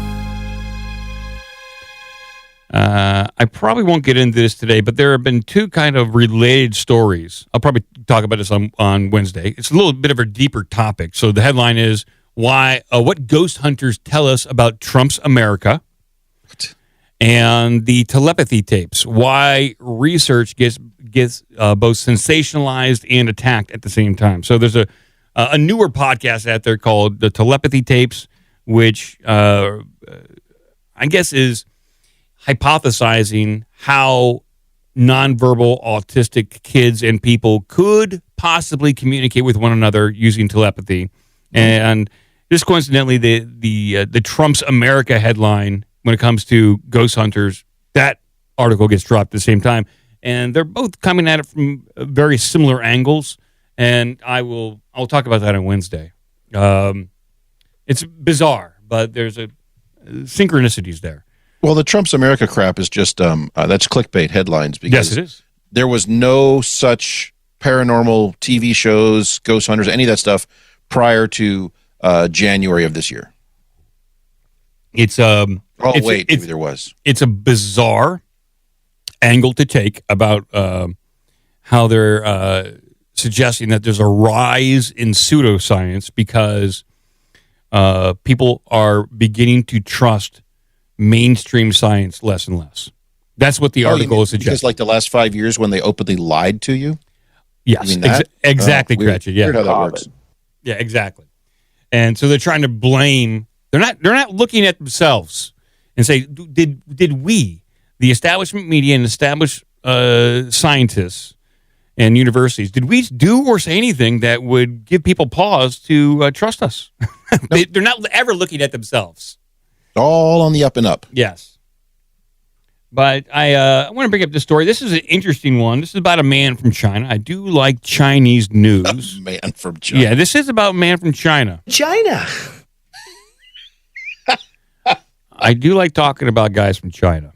I probably won't get into this today, but there have been two kind of related stories. I'll probably talk about this on Wednesday. It's a little bit of a deeper topic. So the headline is what ghost hunters tell us about Trump's America, and the telepathy tapes. Why research gets both sensationalized and attacked at the same time. So there's a newer podcast out there called the Telepathy Tapes, which I guess is hypothesizing how nonverbal autistic kids and people could possibly communicate with one another using telepathy. And just coincidentally, the Trump's America headline, when it comes to ghost hunters, that article gets dropped at the same time. And they're both coming at it from very similar angles. And I'll talk about that on Wednesday. It's bizarre, but there's synchronicities there. Well, the Trump's America crap is just that's clickbait headlines. Because yes, it is. There was no such paranormal TV shows, ghost hunters, any of that stuff prior to January of this year. Maybe there was. It's a bizarre angle to take about how they're suggesting that there's a rise in pseudoscience because people are beginning to trust mainstream science less and less. That's what the article is suggesting. Because like the last 5 years when they openly lied to you? Yes, exactly, Cretched. Yeah. Weird how that works. Yeah, exactly. And so they're trying to blame. They're not looking at themselves and say, did we, the establishment media and established scientists and universities, did we do or say anything that would give people pause to trust us? They're not ever looking at themselves. All on the up and up. Yes. But I want to bring up this story. This is an interesting one. This is about a man from China. I do like Chinese news. A man from China. Yeah, this is about a man from China. China. I do like talking about guys from China.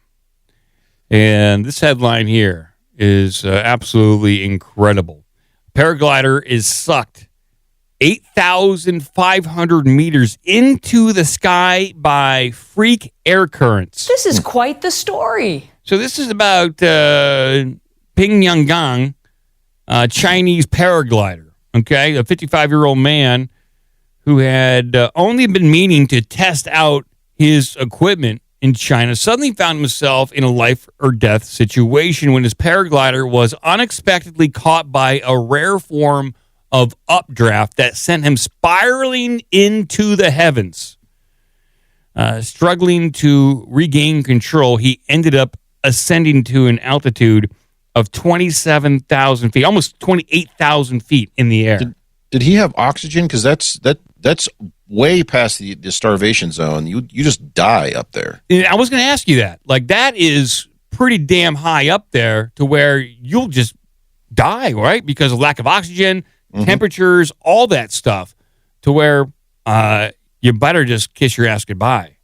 And this headline here is absolutely incredible. Paraglider is sucked 8,500 meters into the sky by freak air currents. This is quite the story. So this is about Ping Yanggang, Chinese paraglider, okay? A 55-year-old man who had only been meaning to test out his equipment in China suddenly found himself in a life or death situation when his paraglider was unexpectedly caught by a rare form of updraft that sent him spiraling into the heavens. Struggling to regain control, he ended up ascending to an altitude of 27,000 feet, almost 28,000 feet in the air. Did he have oxygen? Because that's way past the starvation zone. You just die up there. I was going to ask you that. Like, that is pretty damn high up there to where you'll just die, right? Because of lack of oxygen, temperatures, all that stuff, to where you better just kiss your ass goodbye.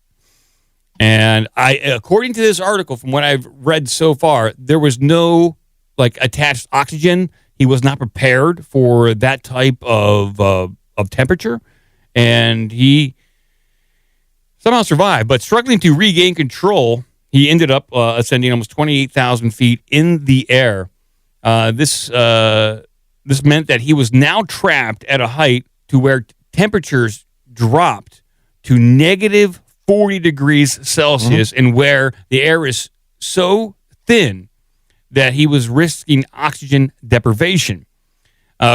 And according to this article, from what I've read so far, there was no attached oxygen. He was not prepared for that type of temperature, and he Somehow survived, but struggling to regain control, he ended up ascending almost 28,000 feet in the air. This meant that he was now trapped at a height to where temperatures dropped to negative 40 degrees Celsius, and where the air is so thin that he was risking oxygen deprivation.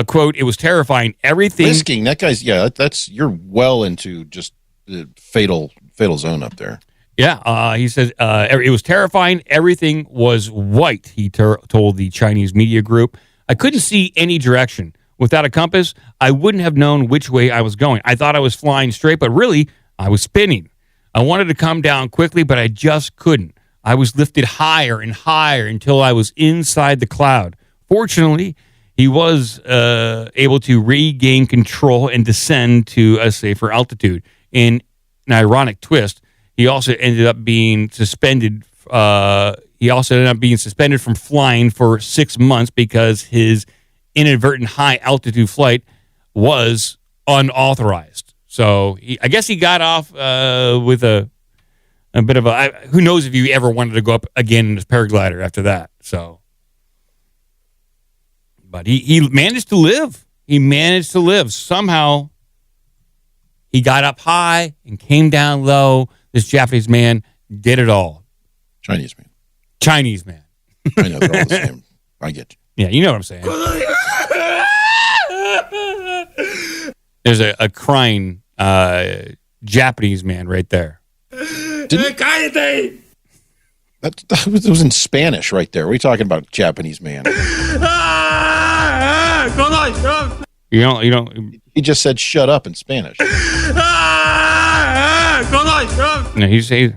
Quote, it was terrifying. Everything. Risking, that guy's, that's, you're well into just the fatal zone up there. Yeah, he says it was terrifying. Everything was white, he told the Chinese media group. I couldn't see any direction. Without a compass, I wouldn't have known which way I was going. I thought I was flying straight, but really, I was spinning. I wanted to come down quickly, but I just couldn't. I was lifted higher and higher until I was inside the cloud. Fortunately, he was able to regain control and descend to a safer altitude. In an ironic twist, he also ended up being suspended. From flying for 6 months because his inadvertent high altitude flight was unauthorized. So I guess he got off with a bit of a. Who knows if you ever wanted to go up again in his paraglider after that? So, but he managed to live. He managed to live somehow. He got up high and came down low. This Japanese man did it all. Chinese man. I know, they're all the same. I get you. Yeah, you know what I'm saying. There's a crying Japanese man right there. That was in Spanish right there. What are you talking about, Japanese man? You don't. He just said "shut up" in Spanish. No, he says.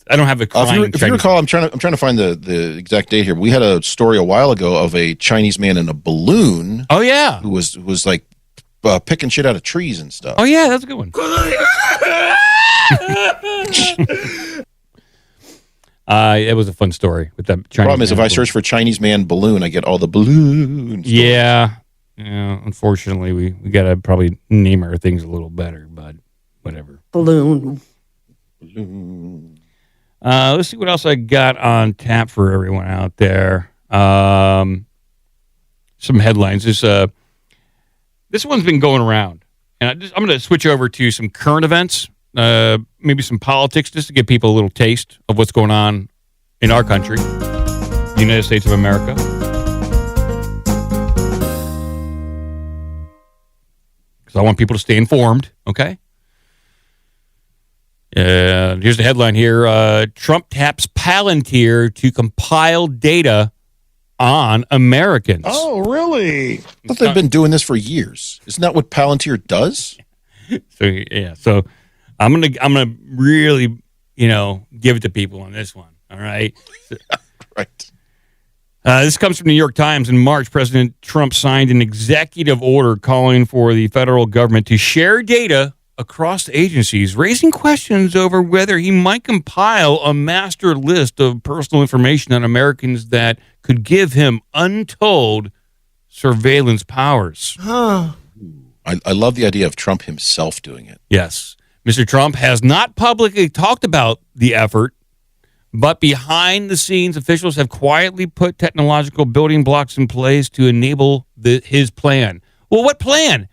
I don't have the crying. If you recall, I'm trying to find the exact date here. We had a story a while ago of a Chinese man in a balloon. Oh yeah, who was like picking shit out of trees and stuff. Oh yeah, that's a good one. It was a fun story with that Chinese. Problem is, if I search for Chinese man balloon, I get all the balloons. Yeah. Unfortunately, we gotta probably name our things a little better, but whatever. Balloon. Let's see what else I got on tap for everyone out there. Some headlines. This one's been going around, and I'm going to switch over to some current events, maybe some politics, just to give people a little taste of what's going on in our country, the United States of America. Because I want people to stay informed, okay? Here's the headline here. Trump taps Palantir to compile data on Americans. Oh, really? I thought they've been doing this for years. Isn't that what Palantir does? So I'm gonna really, give it to people on this one. All right. Right. This comes from the New York Times. In March, President Trump signed an executive order calling for the federal government to share data across agencies, raising questions over whether he might compile a master list of personal information on Americans that could give him untold surveillance powers. I love the idea of Trump himself doing it. Yes. Mr. Trump has not publicly talked about the effort, but behind the scenes, officials have quietly put technological building blocks in place to enable his plan. Well, what plan?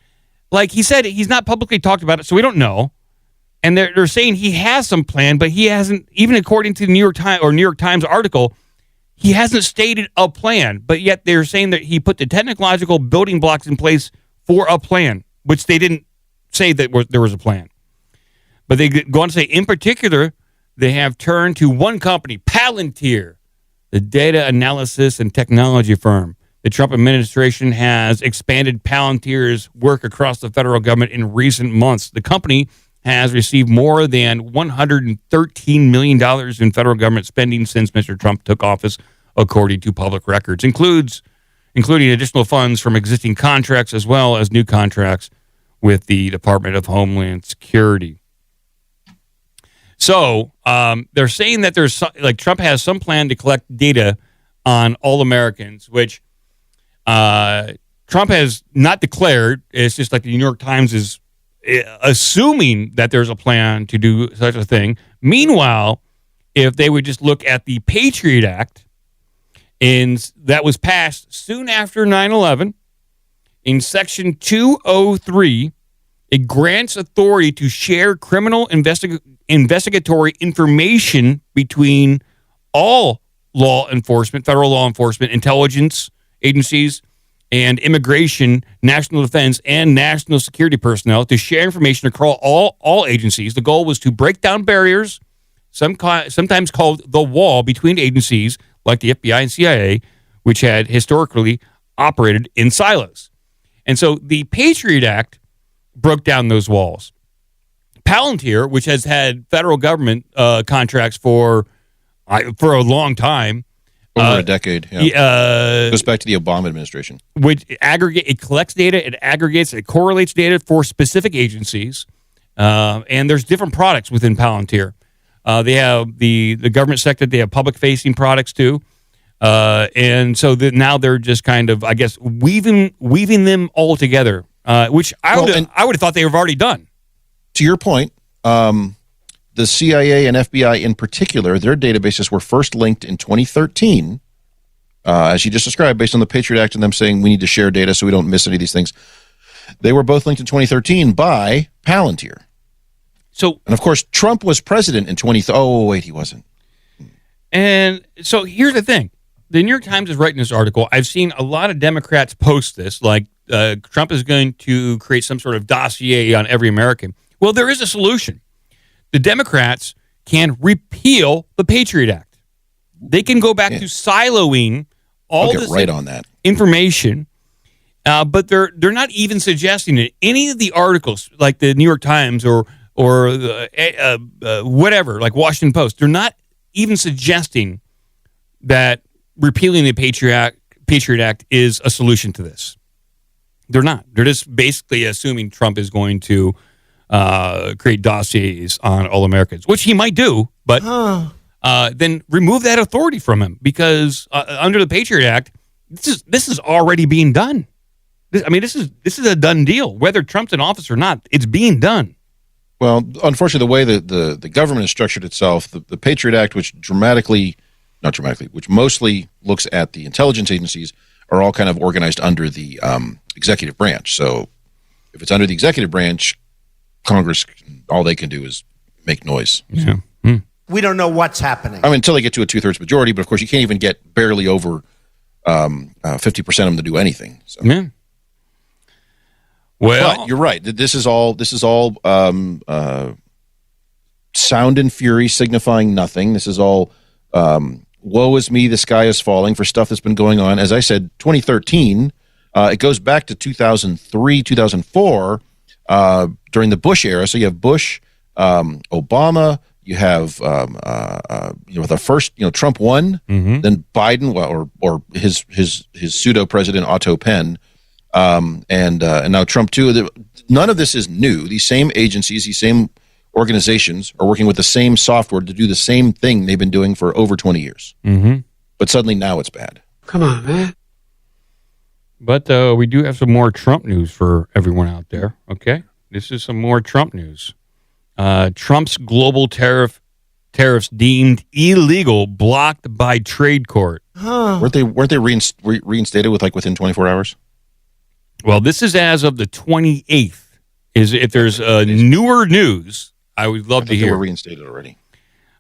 Like he said, he's not publicly talked about it, so we don't know. And they're saying he has some plan, but he hasn't, even according to the New York Times article, he hasn't stated a plan. But yet they're saying that he put the technological building blocks in place for a plan, which they didn't say that there was a plan. But they go on to say, in particular, they have turned to one company, Palantir, the data analysis and technology firm. The Trump administration has expanded Palantir's work across the federal government in recent months. The company has received more than $113 million in federal government spending since Mr. Trump took office, according to public records, including additional funds from existing contracts as well as new contracts with the Department of Homeland Security. So they're saying that Trump has some plan to collect data on all Americans, which Trump has not declared. It's just like the New York Times is assuming that there's a plan to do such a thing. Meanwhile, if they would just look at the Patriot Act, that was passed soon after 9/11, in Section 203, it grants authority to share criminal investigatory information between all law enforcement, federal law enforcement, intelligence agencies, and immigration, national defense, and national security personnel to share information across all agencies. The goal was to break down barriers, sometimes called the wall between agencies like the FBI and CIA, which had historically operated in silos. And so the Patriot Act broke down those walls. Palantir, which has had federal government contracts for a long time, over a decade, goes back to the Obama administration. Which it collects data, it aggregates, it correlates data for specific agencies, and there's different products within Palantir. They have the government sector, they have public-facing products too, and so now they're just kind of, I guess, weaving them all together, which I would have thought they were already done. To your point, the CIA and FBI in particular, their databases were first linked in 2013, as you just described, based on the Patriot Act and them saying we need to share data so we don't miss any of these things. They were both linked in 2013 by Palantir. And of course, Trump was president in 2013. Oh, wait, he wasn't. And so here's the thing. The New York Times is writing this article. I've seen a lot of Democrats post this, like Trump is going to create some sort of dossier on every American. Well, there is a solution. The Democrats can repeal the Patriot Act. They can go back to siloing all this on that information, but they're not even suggesting it. Any of the articles, like the New York Times or whatever, like Washington Post, they're not even suggesting that repealing the Patriot Act is a solution to this. They're not. They're just basically assuming Trump is going to create dossiers on all Americans, which he might do, but then remove that authority from him, because under the Patriot Act, this is already being done. This is a done deal. Whether Trump's in office or not, it's being done. Well, unfortunately, the way that the government has structured itself, the Patriot Act, which which mostly looks at the intelligence agencies, are all kind of organized under the executive branch. So if it's under the executive branch, Congress, all they can do is make noise. Yeah. We don't know what's happening. I mean, until they get to a 2/3 majority, but of course you can't even get barely over 50% of them to do anything. So. Yeah. Well, but you're right. This is all sound and fury signifying nothing. This is all woe is me, the sky is falling for stuff that's been going on. As I said, 2013, it goes back to 2003, 2004, during the Bush era. So you have Bush, Obama, you have the first, Trump won, then Biden, or his pseudo president Otto Penn, and now Trump too. None of this is new. These same agencies, these same organizations are working with the same software to do the same thing they've been doing for over 20 years. But suddenly now it's bad. Come on, man. But we do have some more Trump news for everyone out there. Okay, this is some more Trump news. Trump's global tariffs deemed illegal, blocked by trade court. Weren't they reinstated within 24 hours? Well, this is as of the 28th. If there's newer news, I would love to hear. They were reinstated already.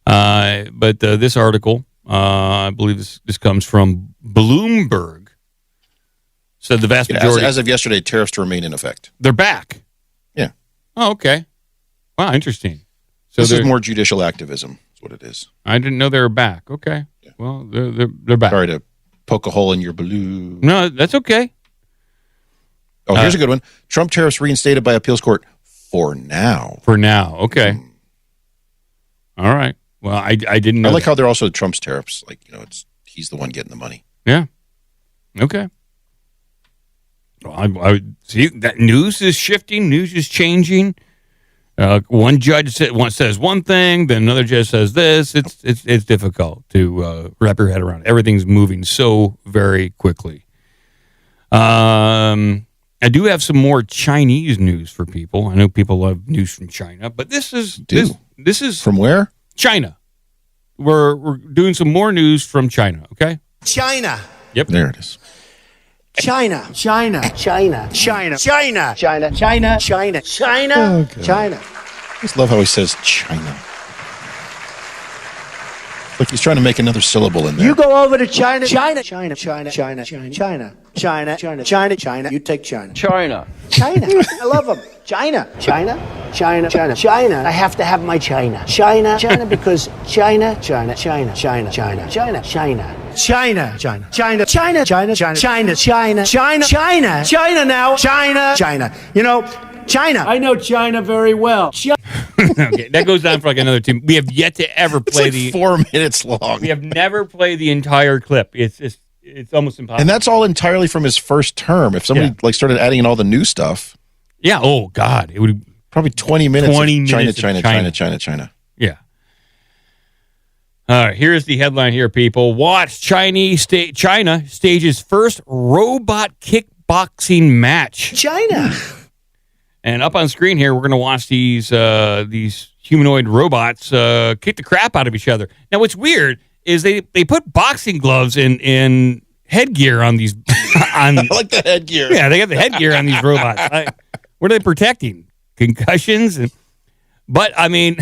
But this article, I believe this comes from Bloomberg, said the vast majority. As of yesterday, tariffs to remain in effect. They're back. Yeah. Oh, okay. Wow, interesting. So this is more judicial activism. Is what it is. I didn't know they were back. Okay. Yeah. Well, they're back. Sorry to poke a hole in your balloon. No, that's okay. Oh, here's a good one. Trump tariffs reinstated by appeals court for now. For now. Okay. All right. Well, I didn't know. I like how they're also Trump's tariffs. Like, he's the one getting the money. Yeah. Okay. Well, I see that news is shifting. News is changing. One judge says one thing, then another judge says this. It's difficult to wrap your head around. Everything's moving so very quickly. I do have some more Chinese news for people. I know people love news from China, but this is from where? China. We're doing some more news from China. Okay. China. Yep. There it is. China. China. China. China. China. China. China. China. China. Okay. China. I just love how he says China. Like he's trying to make another syllable in there. You go over to China. China. China. China. China. China. China. China. China. China. China. You take China. China. China. I love them. China. China. China. China. China. I have to have my China. China. China because China. China. China. China. China. China. China. China, China, China, China, China, China, China, China, China, China, China now, China, China. You know, China. I know China very well. Okay, that goes on for like another 2. We have yet to ever play it's like 4 minutes long. We have never played the entire clip. It's almost impossible. And that's all entirely from his first term. If somebody like started adding in all the new stuff. Yeah. Oh God, it would probably 20 minutes. 20 of China, minutes China, of China, China, China. Yeah. All right, here's the headline here, people. Watch China stages first robot kickboxing match. China. And up on screen here, we're going to watch these humanoid robots kick the crap out of each other. Now, what's weird is they put boxing gloves and headgear on these. I like the headgear. Yeah, they got the headgear on these robots. What are they protecting? Concussions? But, I mean...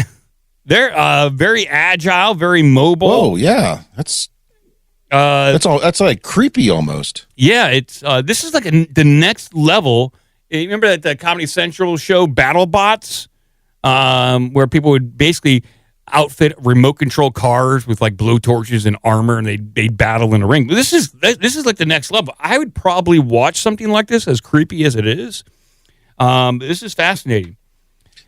They're very agile, very mobile. Oh yeah, that's all. That's like creepy almost. Yeah, it's this is like the next level. You remember that Comedy Central show BattleBots, where people would basically outfit remote control cars with like blowtorches and armor, and they'd battle in a ring. This is like the next level. I would probably watch something like this, as creepy as it is. This is fascinating.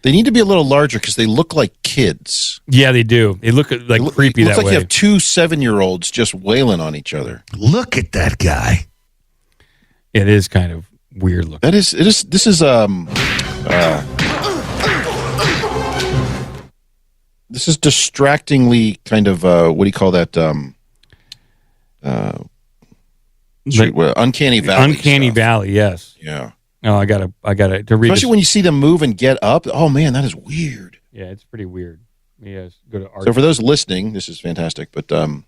They need to be a little larger because they look like kids. Yeah, they do. They look like creepy that way. Looks like you have 2 7-year-olds just wailing on each other. Look at that guy. It is kind of weird looking. That is. It is. This is. This is distractingly kind of. What do you call that? Uncanny Valley. Uncanny stuff. Valley. Yes. Yeah. No, I gotta to read. Especially when you see them move and get up. Oh man, that is weird. Yeah, it's pretty weird. Yes, go to art. So for those listening, this is fantastic. But they're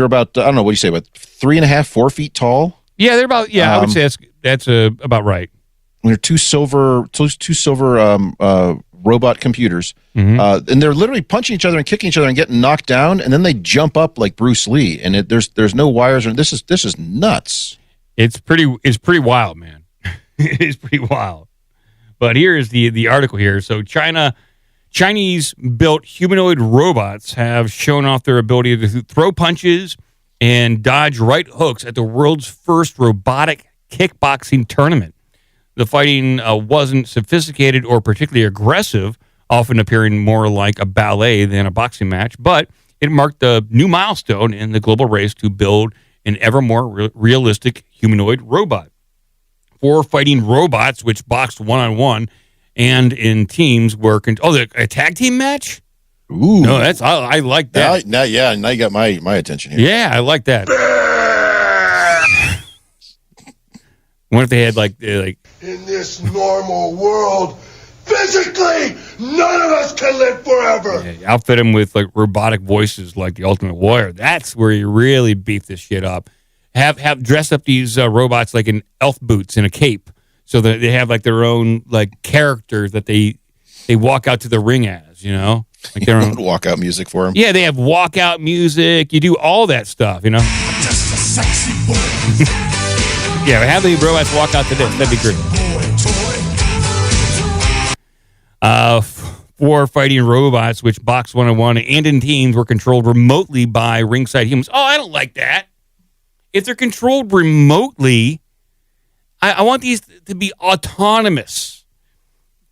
about I don't know what do you say, about 3.5, 4 feet tall. Yeah, they're about. Yeah, I would say that's about right. They're two silver robot computers, Mm-hmm. and they're literally punching each other and kicking each other and getting knocked down, and then they jump up like Bruce Lee. And there's no wires, and this is nuts. It's pretty wild, man. It is pretty wild. But here's the article here. So Chinese built humanoid robots have shown off their ability to throw punches and dodge right hooks at the world's first robotic kickboxing tournament. The fighting wasn't sophisticated or particularly aggressive, often appearing more like a ballet than a boxing match, but it marked a new milestone in the global race to build an ever more realistic humanoid robot. 4 fighting robots, which boxed one-on-one and in teams, were a tag team match. Ooh, no, I like that. Now you got my attention here. Yeah, I like that. What if they had like in this normal world, physically, none of us can live forever. Outfit them with like robotic voices like the Ultimate Warrior. That's where you really beef this shit up. Have dress up these robots like in elf boots and a cape, so that they have like their own like characters that they walk out to the ring as, you know, like their own walkout music for them. Yeah, they have walkout music. You do all that stuff, you know. Just a sexy boy. Yeah, have the robots walk out to this. That'd be great. 4 fighting robots, which box one-on-one and in teams, were controlled remotely by ringside humans. Oh, I don't like that. If they're controlled remotely, I want these to be autonomous.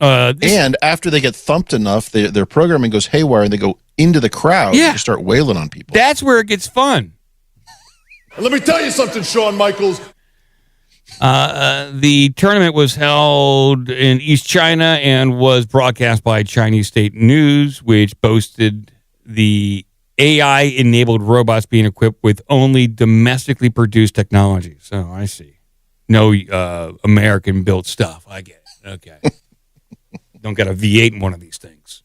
And after they get thumped enough, their programming goes haywire and they go into the crowd and start wailing on people. That's where it gets fun. Let me tell you something, Shawn Michaels. The tournament was held in East China and was broadcast by Chinese State News, which boasted the AI-enabled robots being equipped with only domestically produced technology. So I see. No American-built stuff. I get it. Okay. Don't got a V8 in one of these things.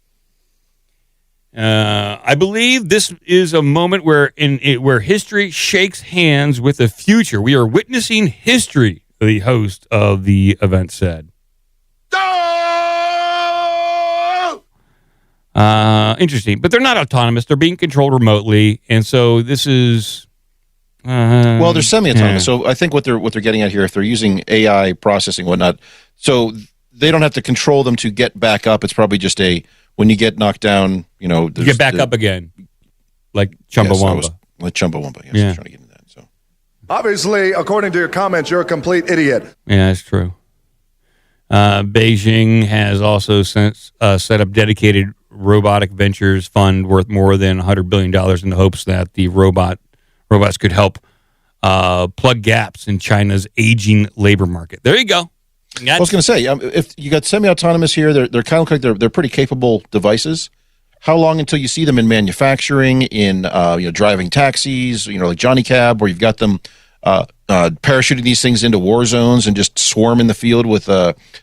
I believe this is a moment where history shakes hands with the future. We are witnessing history, the host of the event said. Interesting. But they're not autonomous. They're being controlled remotely. And so this is... well, they're semi-autonomous. So I think what they're getting at here, if they're using AI processing, whatnot, so they don't have to control them to get back up. It's probably just when you get knocked down, you get back up again, like Chumbawamba. Yes, like Chumbawamba. Yes, Yeah. I was trying to get into that. So Obviously, according to your comments, you're a complete idiot. Yeah, that's true. Beijing has also set up dedicated robotic ventures fund worth more than $100 billion in the hopes that the robots could help plug gaps in China's aging labor market. There you go. I was going to say, if you got semi-autonomous here, they're kind of like they're pretty capable devices. How long until you see them in manufacturing, in driving taxis, like Johnny Cab, where you've got them parachuting these things into war zones and just swarm in the field with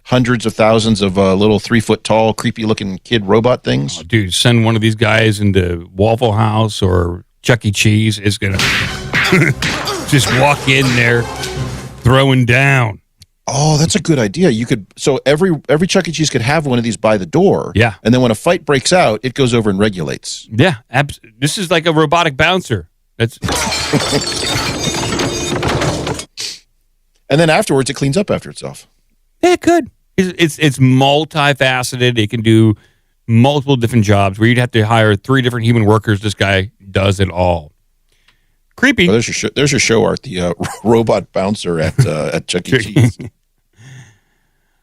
hundreds of thousands of little 3-foot-tall, creepy-looking kid robot things? Oh, dude, send one of these guys into Waffle House or Chuck E. Cheese. Is going to just walk in there throwing down. Oh, that's a good idea. You could every Chuck E. Cheese could have one of these by the door. Yeah. And then when a fight breaks out, it goes over and regulates. Yeah, this is like a robotic bouncer. That's and then afterwards, it cleans up after itself. Yeah, it could. It's multifaceted. It can do multiple different jobs where you'd have to hire 3 different human workers. This guy does it all. Creepy. Well, there's your show art, the robot bouncer at Chuck E. Cheese.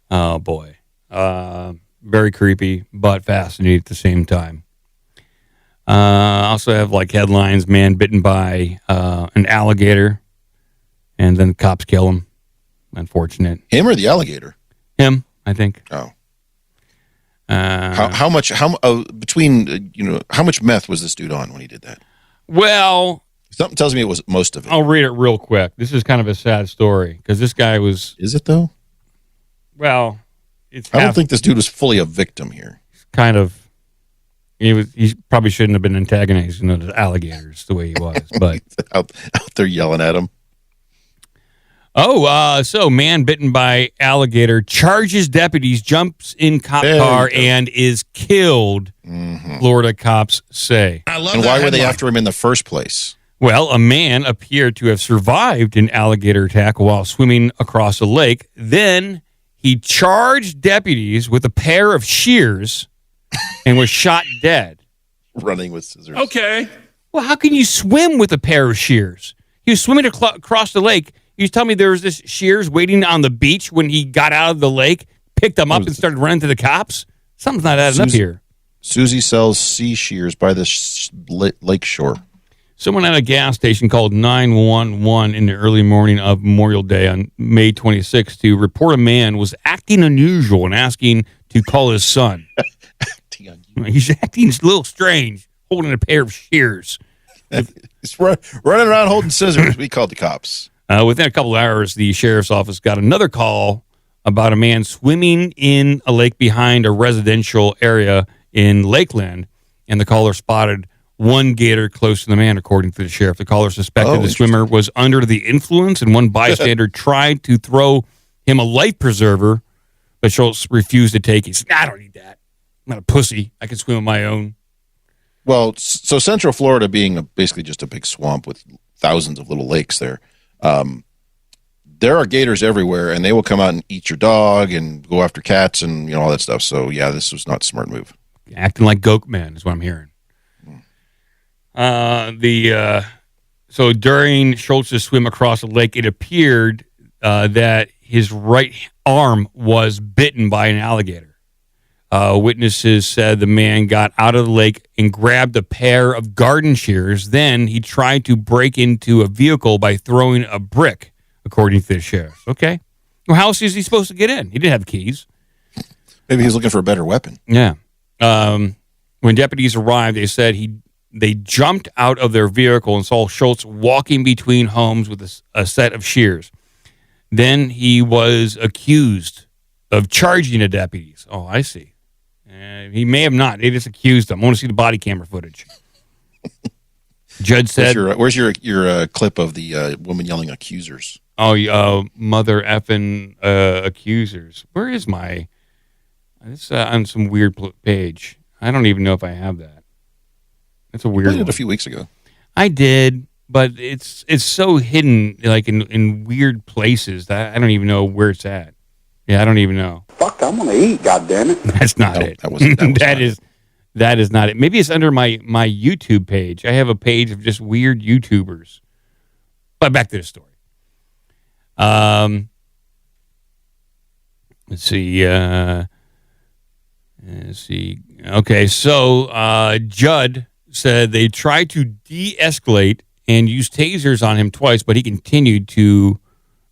Oh, boy. Very creepy, but fascinating at the same time. Also have like headlines, man bitten by an alligator, and then the cops kill him. Unfortunate. Him or the alligator? Him, I think. Oh. How much meth was this dude on when he did that? Well, something tells me it was most of it. I'll read it real quick. This is kind of a sad story because this guy was. Is it though? Well, I don't think this dude was fully a victim here. Kind of. He probably shouldn't have been antagonizing those alligators the way he was, but out there yelling at him. So man bitten by alligator charges deputies, jumps in cop car, and is killed. Mm-hmm. Florida cops say. I love and why were they after him in the first place? Well, a man appeared to have survived an alligator attack while swimming across a lake. Then he charged deputies with a pair of shears and was shot dead. Running with scissors. Okay. Well, how can you swim with a pair of shears? He was swimming across the lake. You tell me there was this shears waiting on the beach when he got out of the lake, picked them up and started running to the cops? Something's not adding up here. Susie sells sea shears by the lake shore. Someone at a gas station called 911 in the early morning of Memorial Day on May 26th to report a man was acting unusual and asking to call his son. He's acting a little strange, holding a pair of shears. He's running around holding scissors. We called the cops. Within a couple of hours, the sheriff's office got another call about a man swimming in a lake behind a residential area in Lakeland, and the caller spotted one gator close to the man, according to the sheriff. The caller suspected the swimmer was under the influence, and one bystander tried to throw him a life preserver, but Schultz refused to take it. He said, I don't need that. I'm not a pussy. I can swim on my own. Well, so Central Florida being basically just a big swamp with thousands of little lakes there, there are gators everywhere, and they will come out and eat your dog and go after cats and all that stuff. So, yeah, this was not a smart move. Acting like Goatman is what I'm hearing. So during Schultz's swim across the lake, it appeared that his right arm was bitten by an alligator. Witnesses said the man got out of the lake and grabbed a pair of garden shears. Then he tried to break into a vehicle by throwing a brick, according to the sheriff. Okay. Well, how else is he supposed to get in? He didn't have keys. Maybe he's looking for a better weapon. Yeah. When deputies arrived, they said they jumped out of their vehicle and saw Schultz walking between homes with a set of shears. Then he was accused of charging the deputies. Oh, I see. He may have not. They just accused him. I want to see the body camera footage. Judge said, "Where's your clip of the woman yelling accusers?" Oh, mother effing accusers. Where is my? It's on some weird page. I don't even know if I have that. That's a weird. I played one. it a few weeks ago. I did, but it's so hidden, like in weird places that I don't even know where it's at. Yeah, I don't even know. Fuck, I'm gonna eat. Goddammit. That's not it. That is not it. Maybe it's under my YouTube page. I have a page of just weird YouTubers. But back to the story. Let's see. Okay, so Judd said they tried to de-escalate and use tasers on him twice, but he continued to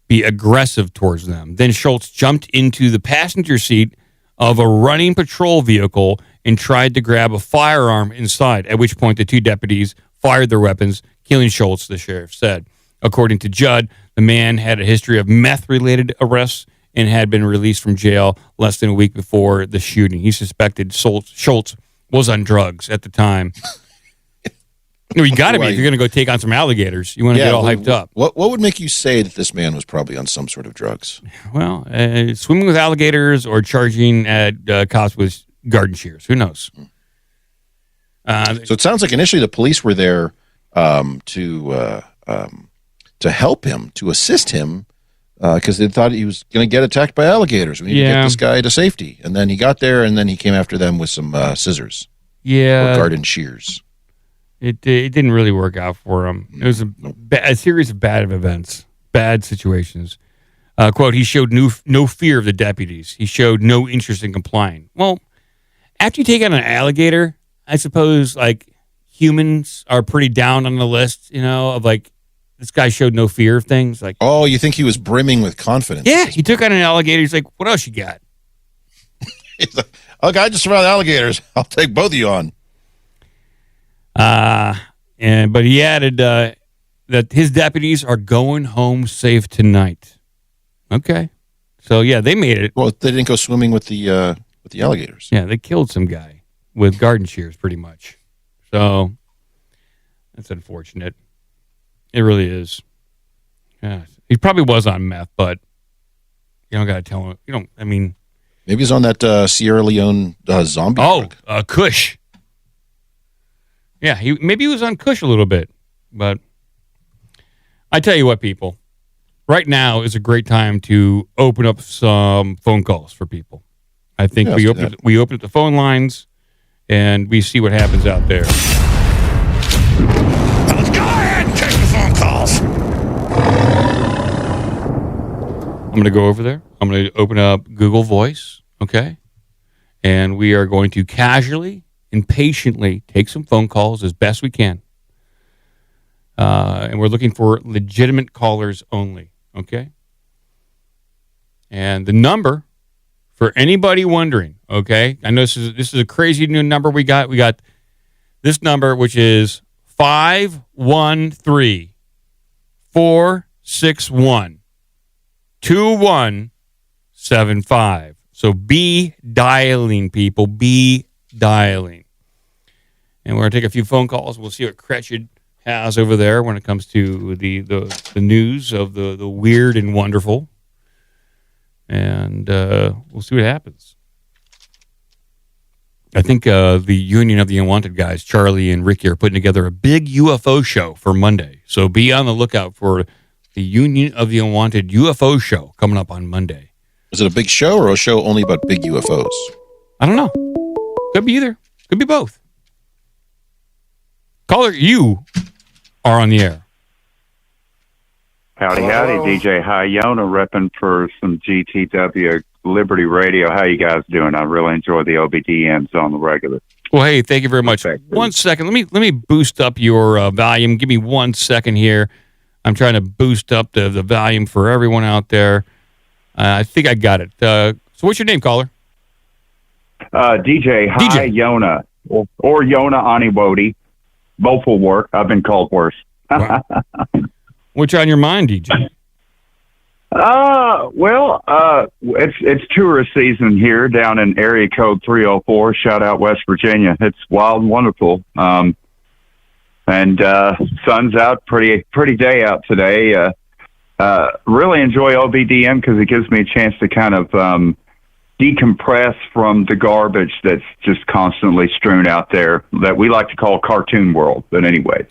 be aggressive towards them. Then Schultz jumped into the passenger seat of a running patrol vehicle and tried to grab a firearm inside, at which point the two deputies fired their weapons, killing Schultz, the sheriff said. According to Judd, the man had a history of meth-related arrests and had been released from jail less than a week before the shooting. He suspected Schultz was on drugs at the time. No, you got to be if you're going to go take on some alligators. You want to get all hyped up. What would make you say that this man was probably on some sort of drugs? Well, swimming with alligators or charging at cops with garden shears. Who knows? So it sounds like initially the police were there to help him, to assist him, because they thought he was going to get attacked by alligators. We need to get this guy to safety. And then he got there, and then he came after them with some scissors. Yeah. Or garden shears. It didn't really work out for him. It was a series of bad events, bad situations. Quote, he showed no fear of the deputies. He showed no interest in complying. Well, after you take out an alligator, I suppose, like, humans are pretty down on the list, of, like, this guy showed no fear of things. Like, oh, you think he was brimming with confidence? Yeah, he took out an alligator. He's like, what else you got? He's like, okay, I just surrounded alligators. I'll take both of you on. But he added that his deputies are going home safe tonight. Okay, so yeah, they made it. Well, they didn't go swimming with the alligators. Yeah, they killed some guy with garden shears, pretty much. So that's unfortunate. It really is. Yeah, he probably was on meth, but you don't got to tell him. Maybe he's on that Sierra Leone zombie. Oh, Kush. Yeah, maybe he was on Kush a little bit, but I tell you what, people, right now is a great time to open up some phone calls for people. I think we open up the phone lines and we see what happens out there. Let's go ahead and take the phone calls. I'm going to go over there. I'm going to open up Google Voice, okay? And we are going to casually and patiently take some phone calls as best we can. And we're looking for legitimate callers only, okay? And the number, for anybody wondering, okay? I know this is a crazy new number we got. We got this number, which is 513-461-2175. So be dialing, people. Be dialing. And we're going to take a few phone calls. We'll see what Cretched has over there when it comes to the news of the weird and wonderful. And we'll see what happens. I think the Union of the Unwanted guys, Charlie and Ricky, are putting together a big UFO show for Monday. So be on the lookout for the Union of the Unwanted UFO show coming up on Monday. Is it a big show or a show only about big UFOs? I don't know. Could be either. Could be both. Caller, you are on the air. Howdy, DJ Hyona repping for some GTW Liberty Radio. How you guys doing? I really enjoy the OBDMs on the regular. Well, hey, thank you very much. 1 second. Let me boost up your volume. Give me 1 second here. I'm trying to boost up the volume for everyone out there. I think I got it. So what's your name, caller? DJ Hyona or Yona Aniwodi. Both will work. I've been called worse. Wow. What's on your mind, DJ? It's tourist season here down in area code 304. Shout out West Virginia. It's wild and wonderful. And sun's out, pretty day out today. Really enjoy OBDM because it gives me a chance to kind of decompress from the garbage that's just constantly strewn out there that we like to call cartoon world. But anyway.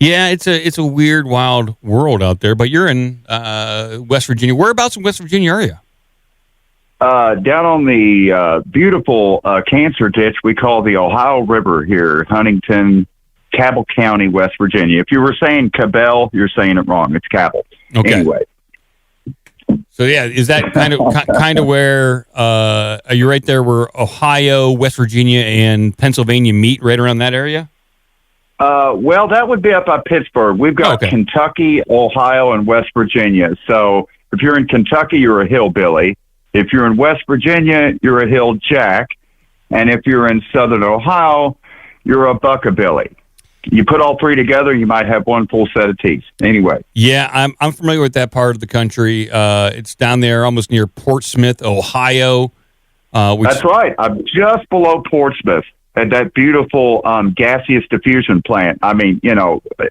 Yeah, it's a weird, wild world out there. But you're in West Virginia. Whereabouts in West Virginia are you? Down on the beautiful cancer ditch we call the Ohio River here, Huntington, Cabell County, West Virginia. If you were saying Cabell, you're saying it wrong. It's Cabell. Okay. Anyway. So yeah, is that kind of where are you right there where Ohio, West Virginia, and Pennsylvania meet, right around that area? Well, that would be up by Pittsburgh. We've got Kentucky, Ohio, and West Virginia. So if you're in Kentucky, you're a hillbilly. If you're in West Virginia, you're a hill jack. And if you're in Southern Ohio, you're a buckabilly. You put all three together, you might have one full set of teeth. Anyway. Yeah, I'm familiar with that part of the country. It's down there almost near Portsmouth, Ohio. That's right. I'm just below Portsmouth. At that beautiful gaseous diffusion plant. I mean,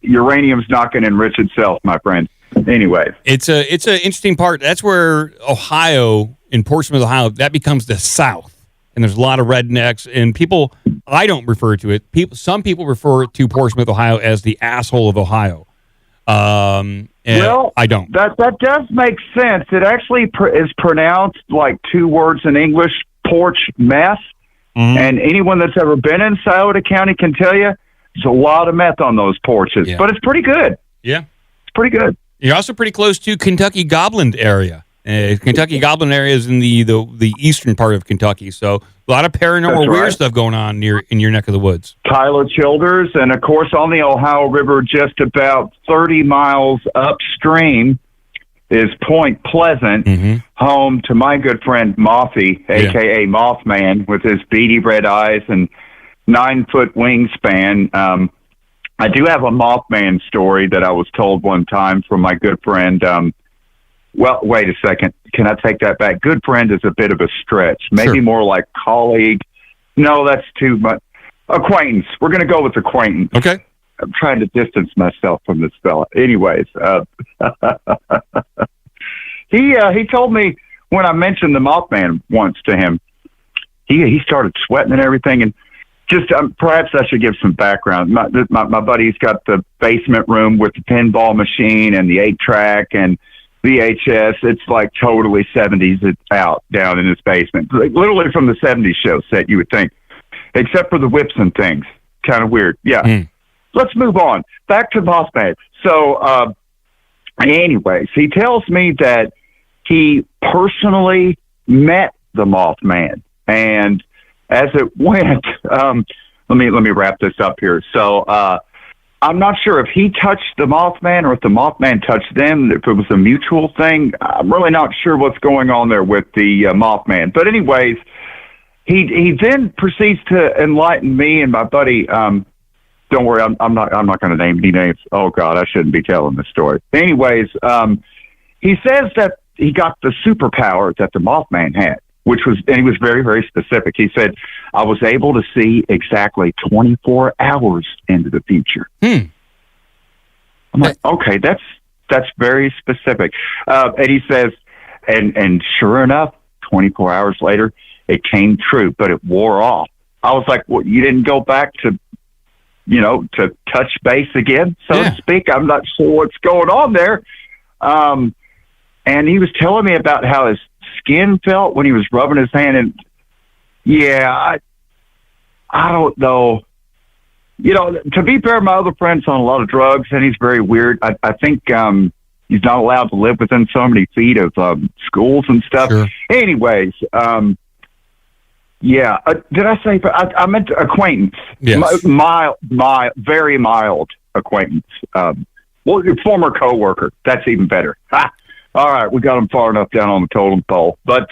uranium's not going to enrich itself, my friend. Anyway. It's an interesting part. That's where Ohio, in Portsmouth, Ohio, that becomes the South. And there's a lot of rednecks. And people, I don't refer to it. Some people refer to Portsmouth, Ohio as the asshole of Ohio. Well, I don't. That does make sense. It actually is pronounced like two words in English, porch mess. Mm-hmm. And anyone that's ever been in Scioto County can tell you there's a lot of meth on those porches. Yeah. But it's pretty good. Yeah. It's pretty good. You're also pretty close to Kentucky Goblin area. Kentucky Goblin area is in the eastern part of Kentucky. So a lot of paranormal weird stuff going on in your neck of the woods. Tyler Childers, and of course on the Ohio River, just about 30 miles upstream, is Point Pleasant, home to my good friend Mothy, a.k.a. Mothman, with his beady red eyes and 9-foot wingspan. I do have a Mothman story that I was told one time from my good friend. Well, wait a second. Can I take that back? Good friend is a bit of a stretch. Maybe more like colleague. No, that's too much. Acquaintance. We're going to go with acquaintance. Okay. I'm trying to distance myself from this fella. Anyways, he told me when I mentioned the Mothman once to him, he started sweating and everything. And just perhaps I should give some background. My buddy's got the basement room with the pinball machine and the 8-track and VHS. It's like totally 70s. It's out down in his basement, literally from the 70s show set, you would think, except for the whips and things. Kind of weird. Yeah. Let's move on. Back to Mothman. So, anyways, he tells me that he personally met the Mothman. And as it went, let me wrap this up here. So, I'm not sure if he touched the Mothman or if the Mothman touched them, if it was a mutual thing. I'm really not sure what's going on there with the Mothman. But anyways, he then proceeds to enlighten me and my buddy, don't worry, I'm not going to name any names. Oh God, I shouldn't be telling this story. Anyways, he says that he got the superpower that the Mothman had, and he was very, very specific. He said, I was able to see exactly 24 hours into the future. I'm like, okay, that's very specific. And he says, and sure enough, 24 hours later, it came true, but it wore off. I was like, well, you didn't go back to touch base again, so to speak. I'm not sure what's going on there. And he was telling me about how his skin felt when he was rubbing his hand. And I don't know. To be fair, my other friend's on a lot of drugs and he's very weird. I think he's not allowed to live within so many feet of schools and stuff. Sure. Anyways, did I say? I meant acquaintance. Yes. Very mild acquaintance. Former coworker. That's even better. All right, we got him far enough down on the totem pole. But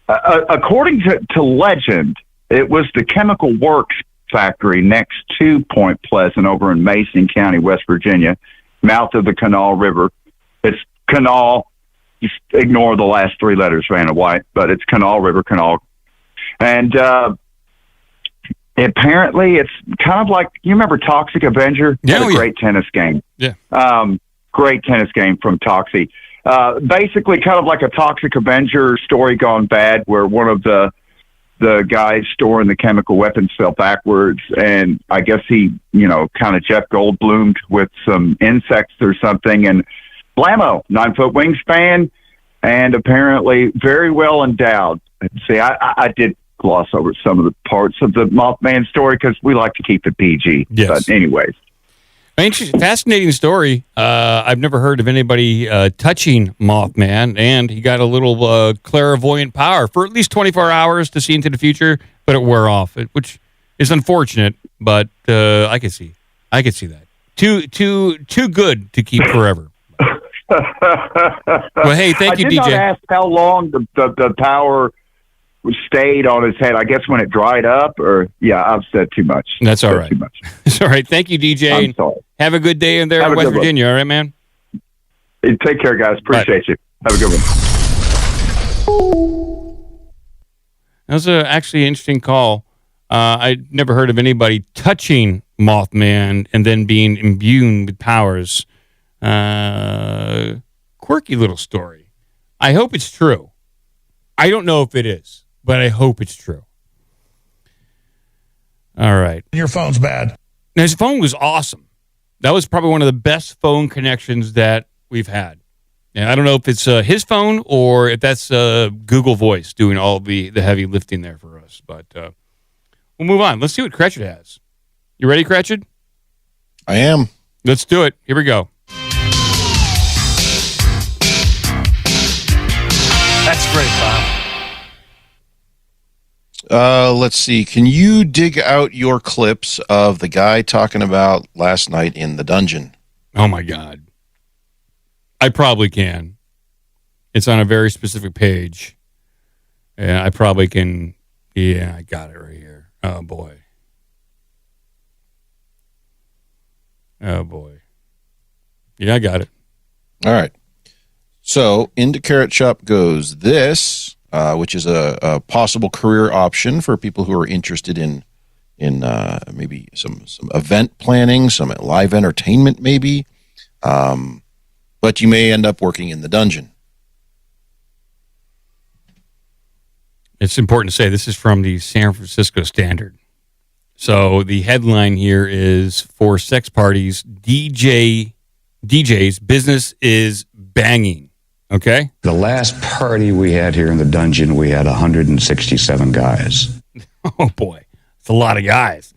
according to legend, it was the Chemical Works factory next to Point Pleasant over in Mason County, West Virginia, mouth of the Kanawha River. It's Kanawha, just ignore the last three letters, Vanna White, but it's Canal River Canal. And apparently it's kind of like, you remember Toxic Avenger? Yeah, great tennis game. Yeah. Great tennis game from Toxie. Basically kind of like a Toxic Avenger story gone bad, where one of the guys storing the chemical weapons fell backwards, and I guess he, kind of Jeff Goldblumed with some insects or something, and blammo, 9-foot wingspan, and apparently very well endowed. See, I did gloss over some of the parts of the Mothman story because we like to keep it PG. Yes. But anyways. Fascinating story. I've never heard of anybody touching Mothman, and he got a little clairvoyant power for at least 24 hours to see into the future, but it wore off, which is unfortunate. But I could see that. Too good to keep forever. Well, hey, thank you, DJ. I did not ask how long the power stayed on his head. I guess when it dried up, I've said too much. That's all right. Too much. It's all right. Thank you, DJ. I'm sorry. Have a good day in there in West Virginia. All right, man? Hey, take care, guys. Appreciate you. Have a good one. That was actually an interesting call. I'd never heard of anybody touching Mothman and then being imbued with powers. Quirky little story. I hope it's true. I don't know if it is, but I hope it's true. All right. Your phone's bad. Now, his phone was awesome. That was probably one of the best phone connections that we've had. And I don't know if it's his phone or if that's Google Voice doing all the heavy lifting there for us. But we'll move on. Let's see what Cretched has. You ready, Cretched? I am. Let's do it. Here we go. That's great, Bob. Let's see. Can you dig out your clips of the guy talking about last night in the dungeon? Oh, my God. I probably can. It's on a very specific page. And I probably can. Yeah, I got it right here. Oh, boy. Oh, boy. Yeah, I got it. All right. So into Carrot Shop goes this, which is a possible career option for people who are interested in maybe some event planning, some live entertainment maybe. But you may end up working in the dungeon. It's important to say this is from the San Francisco Standard. So the headline here is, for sex parties, DJ's business is banging. Okay? The last party we had here in the dungeon, we had 167 guys. Oh, boy. It's a lot of guys.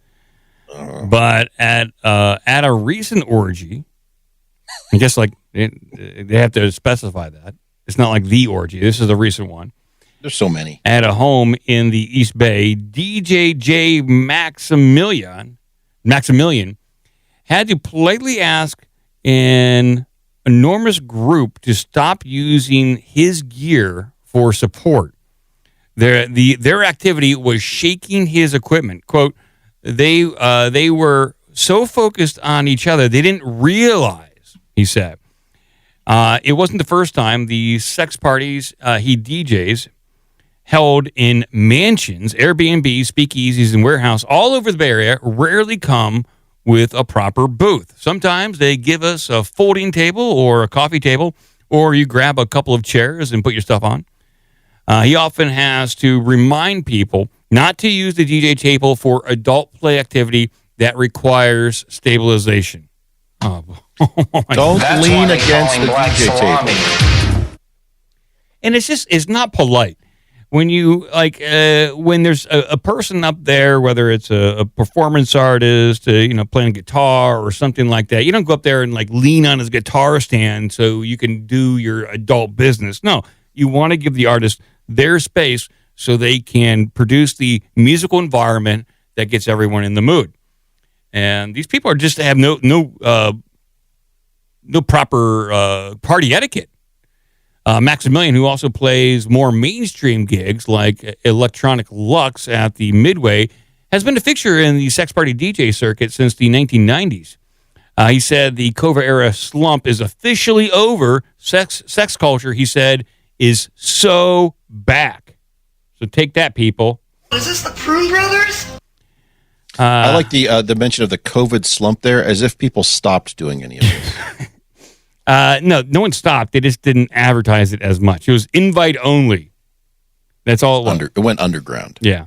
But at a recent orgy, I guess they have to specify that. It's not like the orgy. This is a recent one. There's so many. At a home in the East Bay, DJ J Maximilian had to politely ask an enormous group to stop using his gear for support. Their activity was shaking his equipment. Quote, they were so focused on each other, they didn't realize, he said. It wasn't the first time the sex parties he DJs held in mansions, Airbnb, speakeasies, and warehouse all over the Bay Area rarely come with a proper booth. Sometimes they give us a folding table or a coffee table, or you grab a couple of chairs and put your stuff on. He often has to remind people not to use the DJ table for adult play activity that requires stabilization. Don't lean against the DJ table. And it's not polite. When you when there's a person up there, whether it's a performance artist, playing guitar or something like that, you don't go up there and lean on his guitar stand so you can do your adult business. No, you want to give the artist their space so they can produce the musical environment that gets everyone in the mood. And these people are just have no proper party etiquette. Maximilian, who also plays more mainstream gigs like Electronic Lux at the Midway, has been a fixture in the sex party DJ circuit since the 1990s. He said the COVID-era slump is officially over. Sex culture, he said, is so back. So take that, people. Is this the Prune Brothers? I like the mention of the COVID slump there, as if people stopped doing any of this. No one stopped. They just didn't advertise it as much. It was invite only. That's all it was. It went underground. Yeah.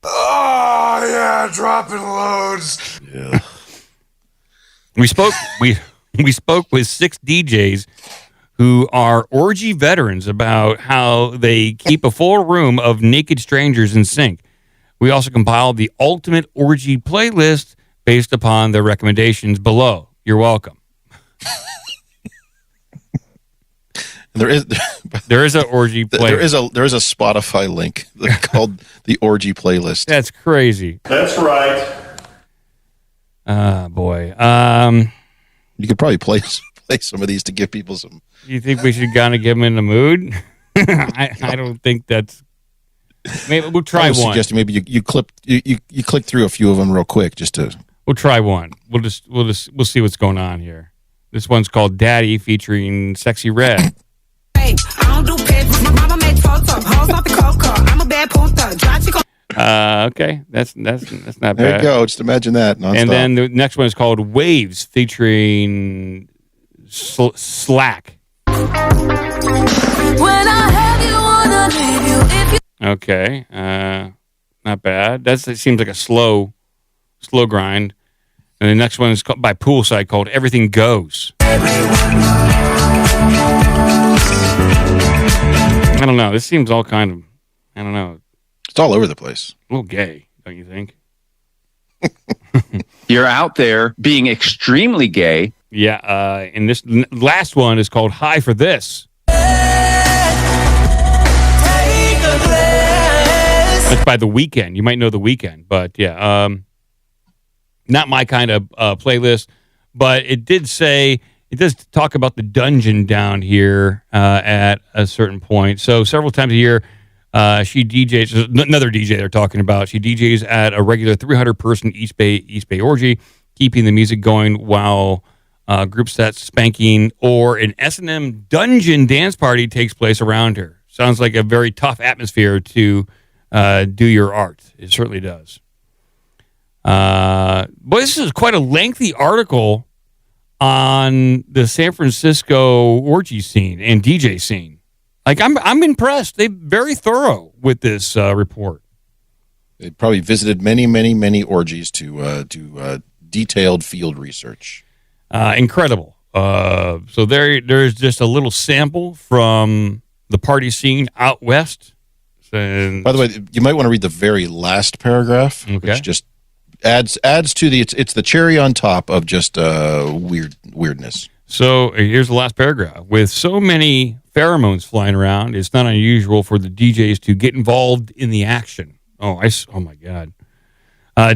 Oh, yeah, dropping loads. Yeah. We spoke with 6 DJs who are orgy veterans about how they keep a full room of naked strangers in sync. We also compiled the ultimate orgy playlist based upon the recommendations below. You're welcome. There is an orgy playlist. There is a Spotify link called the orgy playlist. That's crazy. That's right. Boy. You could probably play some of these to give people some. You think we should kind of get them in the mood? I don't think that's. Maybe we'll try one. Suggesting maybe you click through a few of them real quick just to. We'll try one. We'll see what's going on here. This one's called Daddy featuring Sexy Red. I don't do papers. My mama makes photos. Hoes off the coca. I'm a bad punta. Okay, that's not bad. There you go. Just imagine that. Non-stop. And then the next one is called Waves featuring Slack. Okay, not bad. It seems like a slow grind. And the next one is by Poolside called Everything Goes. I don't know. This seems all kind of, I don't know. It's all over the place. A little gay, don't you think? You're out there being extremely gay. Yeah, and this last one is called High for This. That's by The Weeknd. You might know The Weeknd, but yeah, not my kind of playlist. But it does talk about the dungeon down here at a certain point. So several times a year, she DJs, another DJ they're talking about, she DJs at a regular 300-person East Bay orgy, keeping the music going while group sets, spanking, or an S&M dungeon dance party takes place around her. Sounds like a very tough atmosphere to do your art. It certainly does. Boy, this is quite a lengthy article on the San Francisco orgy scene and DJ scene. Like, I'm impressed. They're very thorough with this report. They probably visited many, many, many orgies to do detailed field research. Incredible. So there's just a little sample from the party scene out west. And by the way, you might want to read the very last paragraph, which just adds to it's the cherry on top of just weirdness. So here's the last paragraph. With so many pheromones flying around, it's not unusual for the DJs to get involved in the action. Oh my God.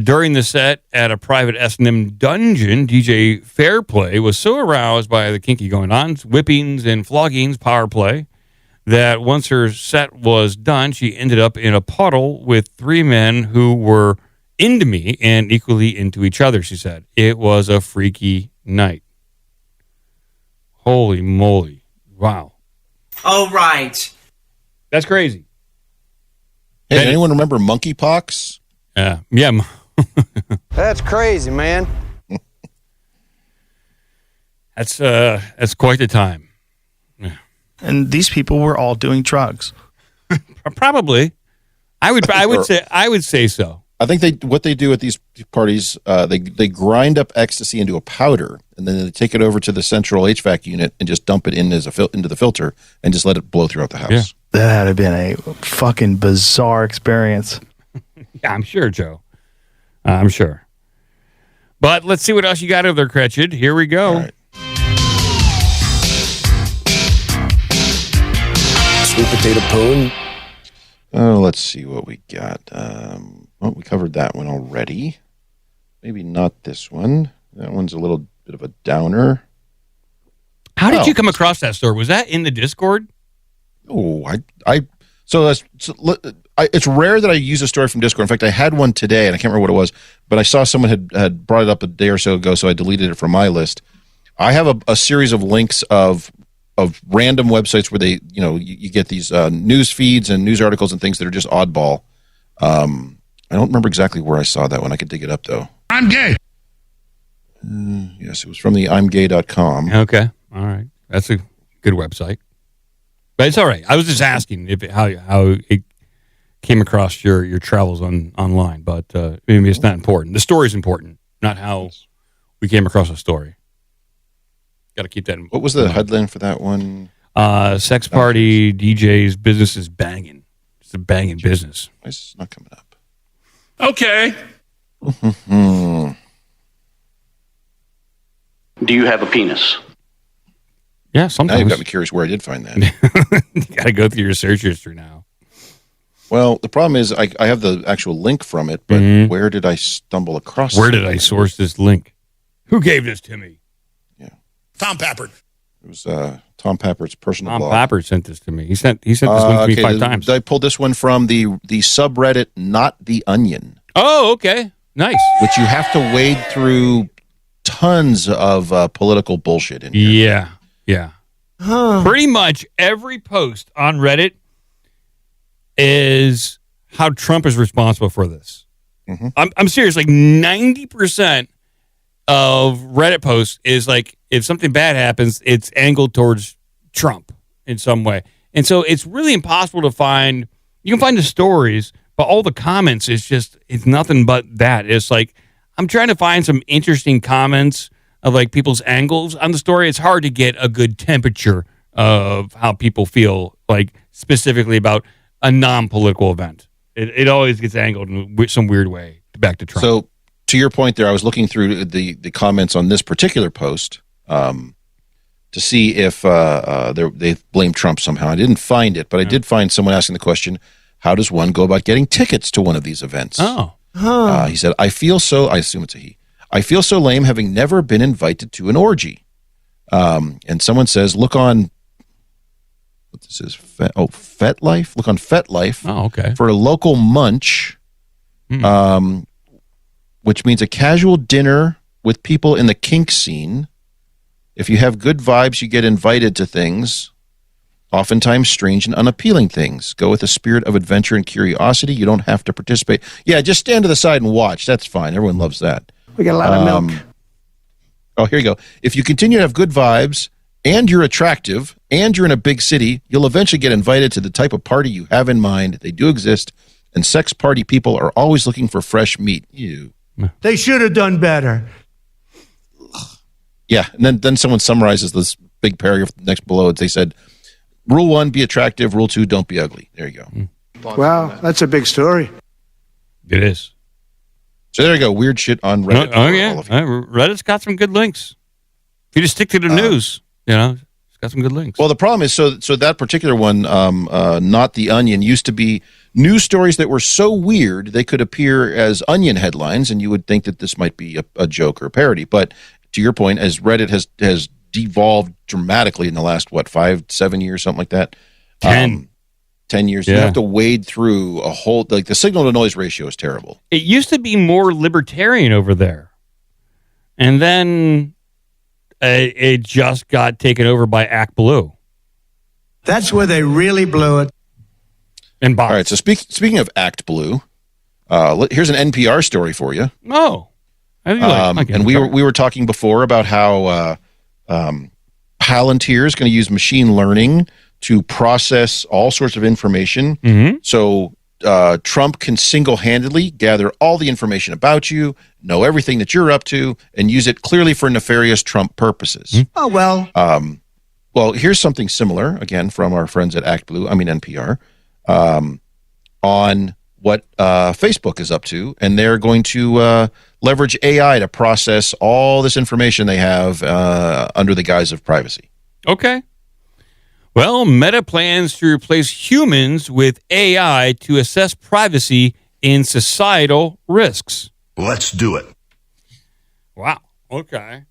During the set at a private S&M dungeon, DJ Fairplay was so aroused by the kinky going-ons, whippings and floggings, power play, that once her set was done, she ended up in a puddle with 3 men who were into me and equally into each other, she said. It was a freaky night. Holy moly. Wow. All right. That's crazy. Hey, anyone remember monkeypox? Yeah. That's crazy, man. That's quite the time. Yeah. And these people were all doing drugs. Probably. I would say so. I think what they do at these parties, they grind up ecstasy into a powder, and then they take it over to the central HVAC unit and just dump it into the filter and just let it blow throughout the house. Yeah. That had to have been a fucking bizarre experience. Yeah, I'm sure, Joe. I'm sure. But let's see what else you got over there, Cretched. Here we go. All right. Sweet potato poon. Oh, let's see what we got. Well, we covered that one already. Maybe not this one. That one's a little bit of a downer. How did you come across that story? Was that in the Discord? Oh, I it's rare that I use a story from Discord. In fact, I had one today, and I can't remember what it was, but I saw someone had brought it up a day or so ago, so I deleted it from my list. I have a series of links of random websites where they, you get these news feeds and news articles and things that are just oddball. I don't remember exactly where I saw that one. I could dig it up, though. I'm gay. Yes, it was from the imgay.com. Okay. All right. That's a good website. But it's all right. I was just asking how it came across your travels online, but maybe it's not important. The story's important, not how we came across a story. Got to keep that in mind. What was the headline for that one? Sex party, DJs, business is banging. It's a banging business. It's not coming up. Okay. Do you have a penis? Yeah, sometimes. Now you've got me curious where I did find that. You got to go through your search history now. Well, the problem is I have the actual link from it, but where did I stumble across it? Where did I source this link? Who gave this to me? Yeah. Tom Pappard. It was Tom Pappard's personal blog. Tom Pappard sent this to me. He sent this one to me 5 times. I pulled this one from the subreddit Not the Onion. Oh, okay. Nice. Which you have to wade through tons of political bullshit in here. Yeah. Pretty much every post on Reddit is how Trump is responsible for this. Mm-hmm. I'm serious. Like 90% of Reddit posts is like, if something bad happens, it's angled towards Trump in some way. And so it's really impossible to find. You can find the stories, but all the comments it's nothing but that. It's like, I'm trying to find some interesting comments of like people's angles on the story. It's hard to get a good temperature of how people feel, like specifically about a non-political event. It always gets angled in some weird way back to Trump. So to your point there, I was looking through the comments on this particular post to see if they blame Trump somehow. I didn't find it, but I did find someone asking the question, how does one go about getting tickets to one of these events? Oh. He said, I assume it's a he. I feel so lame having never been invited to an orgy. And someone says, look on, what this is, FetLife? Look on FetLife. Oh, okay. For a local munch, which means a casual dinner with people in the kink scene. If you have good vibes, you get invited to things, oftentimes strange and unappealing things. Go with a spirit of adventure and curiosity. You don't have to participate. Yeah, just stand to the side and watch. That's fine. Everyone loves that. We got a lot of milk. Oh, here you go. If you continue to have good vibes and you're attractive and you're in a big city, you'll eventually get invited to the type of party you have in mind. They do exist, and sex party people are always looking for fresh meat. Ew. They should have done better. Yeah, and then someone summarizes this big paragraph next below it. They said, Rule 1, be attractive. Rule 2, don't be ugly. There you go. Wow, that's a big story. It is. So there you go. Weird shit on Reddit. Oh yeah. Reddit's got some good links. If you just stick to the news, it's got some good links. Well, the problem is, so that particular one, Not the Onion, used to be news stories that were so weird they could appear as Onion headlines, and you would think that this might be a joke or a parody. But to your point, as Reddit has devolved dramatically in the last, 5-7 years, something like that? 10 years. Yeah. You have to wade through a whole, like the signal to noise ratio is terrible. It used to be more libertarian over there. And then it just got taken over by Act Blue. That's where they really blew it. All right, so speaking of Act Blue, here's an NPR story for you. Oh. And we were talking before about how Palantir is going to use machine learning to process all sorts of information. Mm-hmm. So Trump can single-handedly gather all the information about you, know everything that you're up to, and use it clearly for nefarious Trump purposes. Mm-hmm. Oh, well. Well, here's something similar, again, from our friends at NPR, on what Facebook is up to, and they're going to leverage AI to process all this information they have under the guise of privacy. Okay. Well, Meta plans to replace humans with AI to assess privacy in societal risks. Let's do it. Wow. Okay.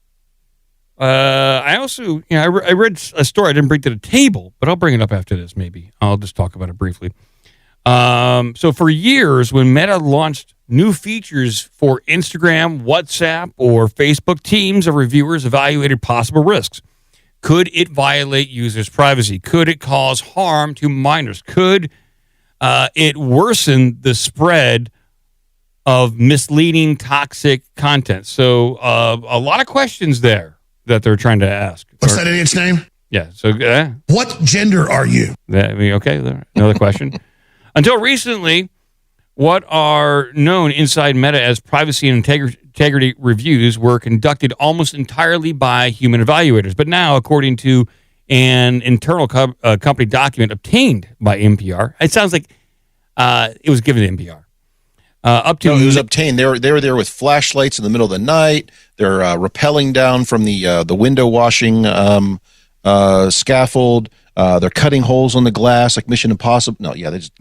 I also, I read a story I didn't bring to the table, but I'll bring it up after this maybe. I'll just talk about it briefly. So for years, when Meta launched new features for Instagram, WhatsApp, or Facebook, teams of reviewers evaluated possible risks. Could it violate users' privacy? Could it cause harm to minors? Could it worsen the spread of misleading, toxic content? So a lot of questions there that they're trying to ask. What's that idiot's name? Yeah. So what gender are you? Okay. Another question. Until recently, what are known inside Meta as privacy and integrity reviews were conducted almost entirely by human evaluators. But now, according to an internal company document obtained by NPR, it sounds like it was given to NPR. It was obtained. They were there with flashlights in the middle of the night. They're rappelling down from the window washing scaffold. They're cutting holes on the glass like Mission Impossible. No, yeah, they just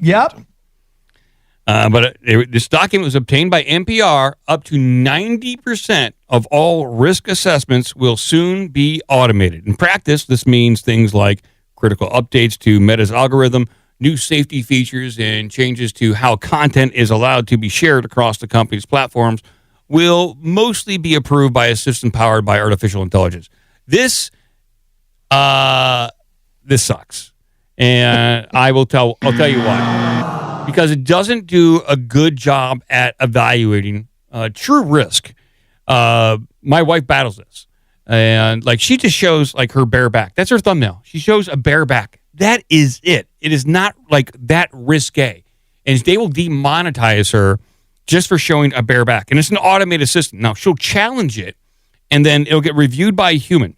But this document was obtained by NPR. Up to 90% of all risk assessments will soon be automated. In practice, this means things like critical updates to Meta's algorithm, new safety features, and changes to how content is allowed to be shared across the company's platforms will mostly be approved by a system powered by artificial intelligence. This sucks. And I'll tell you why. Because it doesn't do a good job at evaluating true risk. My wife battles this. And like she just shows like her bare back. That's her thumbnail. She shows a bare back. That is it. It is not like that risque. And they will demonetize her just for showing a bare back. And it's an automated system. Now, she'll challenge it, and then it'll get reviewed by a human.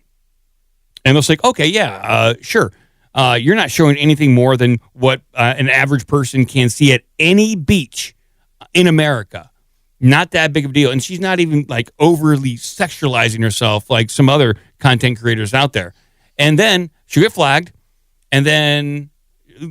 And they'll say, okay, yeah, sure. You're not showing anything more than what an average person can see at any beach in America. Not that big of a deal. And she's not even like overly sexualizing herself like some other content creators out there. And then she'll get flagged and then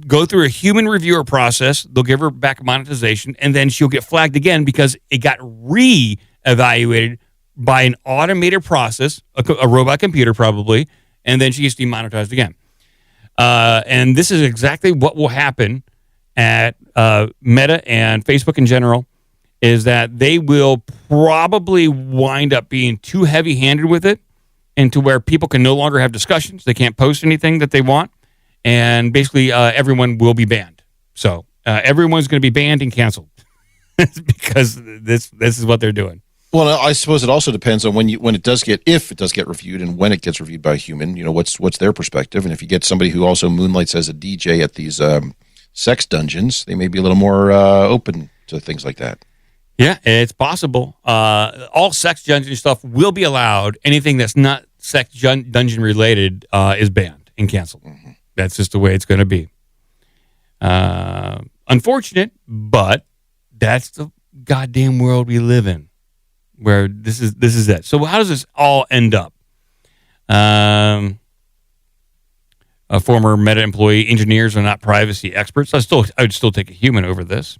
go through a human reviewer process. They'll give her back monetization, and then she'll get flagged again because it got re-evaluated by an automated process, a robot computer probably, and then she gets demonetized again. And this is exactly what will happen at Meta and Facebook in general, is that they will probably wind up being too heavy-handed with it, and to where people can no longer have discussions. They can't post anything that they want. And basically, everyone will be banned. So everyone's going to be banned and canceled because this is what they're doing. Well, I suppose it also depends on if it does get reviewed, and when it gets reviewed by a human. You know, what's their perspective, and if you get somebody who also moonlights as a DJ at these sex dungeons, they may be a little more open to things like that. Yeah, it's possible. All sex dungeon stuff will be allowed. Anything that's not sex dungeon related is banned and canceled. Mm-hmm. That's just the way it's going to be. Unfortunate, but that's the goddamn world we live in, where this is it. So how does this all end up? A former Meta employee, engineers are not privacy experts. I would still take a human over this.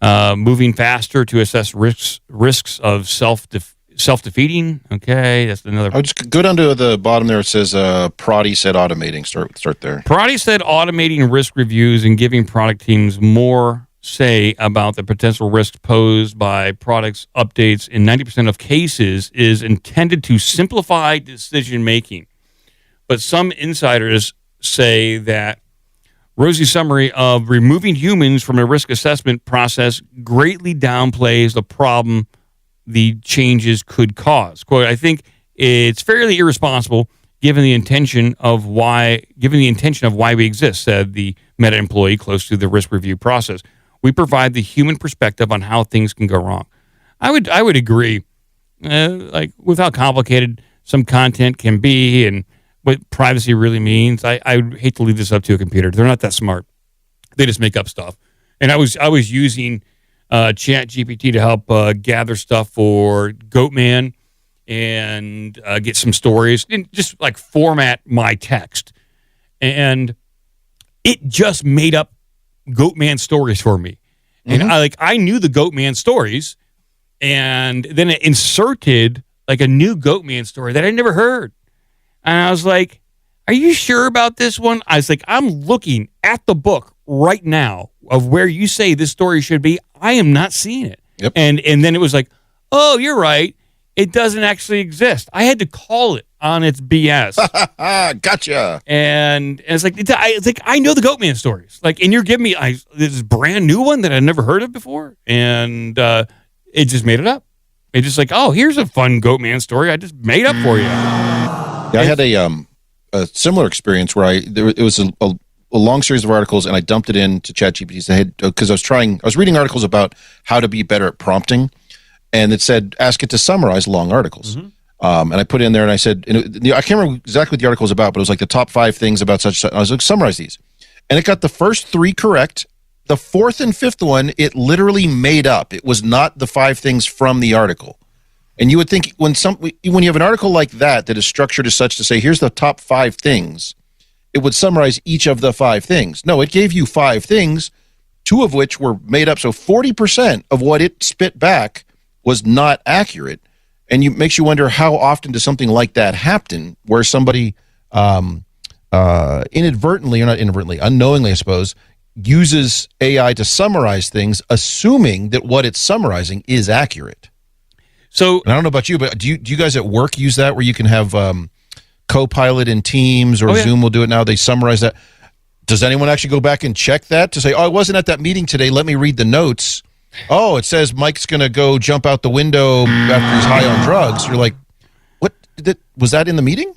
Moving faster to assess risks of self-defeating. Okay, that's another. I would just go down to the bottom there. It says Prodi said automating. Start there. Prodi said automating risk reviews and giving product teams more say about the potential risk posed by products updates in 90% of cases is intended to simplify decision making. But some insiders say that Rosie's summary of removing humans from a risk assessment process greatly downplays the problem the changes could cause. Quote, I think it's fairly irresponsible given the intention of why we exist, said the Meta employee close to the risk review process. We provide the human perspective on how things can go wrong. I would agree, like with how complicated some content can be and what privacy really means. I would hate to leave this up to a computer. They're not that smart. They just make up stuff. And I was using Chat GPT to help gather stuff for Goatman and get some stories and just like format my text. And it just made up Goatman stories for me. And I knew the Goatman stories, and then it inserted like a new Goatman story that I never heard. And I was like, are you sure about this one? I was like, I'm looking at the book right now of where you say this story should be, I am not seeing it. Yep. And then it was like, oh, you're right. It doesn't actually exist. I had to call it on its BS. Gotcha. And it's like, I know the Goatman stories. Like, and you're giving me this brand new one that I'd never heard of before. And it just made it up. It's just like, oh, here's a fun Goatman story I just made up for you. Yeah, I had a similar experience where it was a long series of articles, and I dumped it into ChatGPT because I was reading articles about how to be better at prompting, and it said ask it to summarize long articles. Mm-hmm. And I put it in there, and I said, I can't remember exactly what the article was about, but it was like the top 5 things about such. I was like, summarize these, and it got the first 3 correct. The 4th and 5th one, it literally made up. It was not the 5 things from the article. And you would think when you have an article like that is structured as such to say, here's the top 5 things, it would summarize each of the 5 things. No, it gave you 5 things, 2 of which were made up. So 40% of what it spit back was not accurate. And it makes you wonder, how often does something like that happen, where somebody inadvertently, or not inadvertently, unknowingly, I suppose, uses AI to summarize things, assuming that what it's summarizing is accurate. So, and I don't know about you, but do you guys at work use that, where you can have Copilot in Teams, or Zoom will do it now? They summarize that. Does anyone actually go back and check that to say, oh, I wasn't at that meeting today, let me read the notes. Oh, it says Mike's going to go jump out the window after he's high on drugs. You're like, what? Was that in the meeting?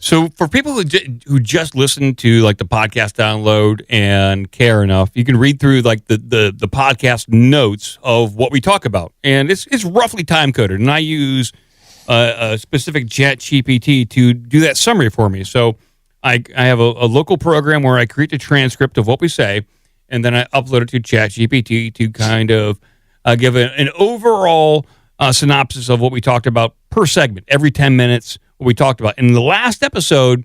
So for people who just listen to like the podcast download and care enough, you can read through like the podcast notes of what we talk about, and it's roughly time coded. And I use a specific ChatGPT to do that summary for me. So I have a local program where I create the transcript of what we say, and then I upload it to ChatGPT to kind of give an overall synopsis of what we talked about per segment every 10 minutes. What we talked about in the last episode,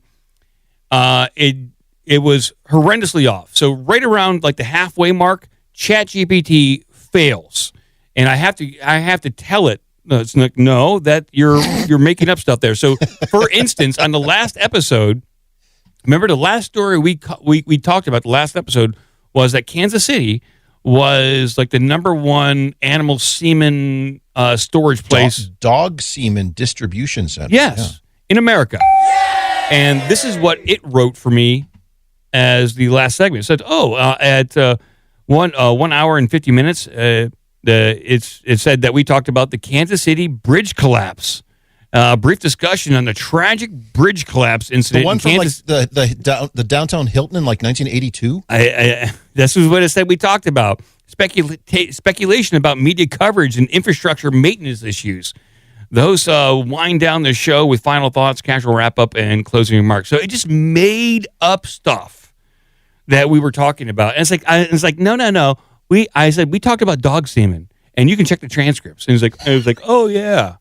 it was horrendously off. So right around like the halfway mark, ChatGPT fails, and I have to tell it, it's like, no, that you're making up stuff there. So for instance, on the last episode, remember the last story we talked about, the last episode was that Kansas City was like the #1 animal semen storage place, dog semen distribution center. Yes. In America. And this is what it wrote for me as the last segment. It said, at 1 hour and 50 minutes, it said that we talked about the Kansas City bridge collapse. Brief discussion on the tragic bridge collapse incident. The one in from Kansas. like the downtown Hilton in like 1982? This is what it said we talked about. Speculation about media coverage and infrastructure maintenance issues. The hosts wind down the show with final thoughts, casual wrap-up, and closing remarks. So it just made up stuff that we were talking about. And it's like, no. I said, we talked about dog semen, and you can check the transcripts. And it was like, oh, yeah.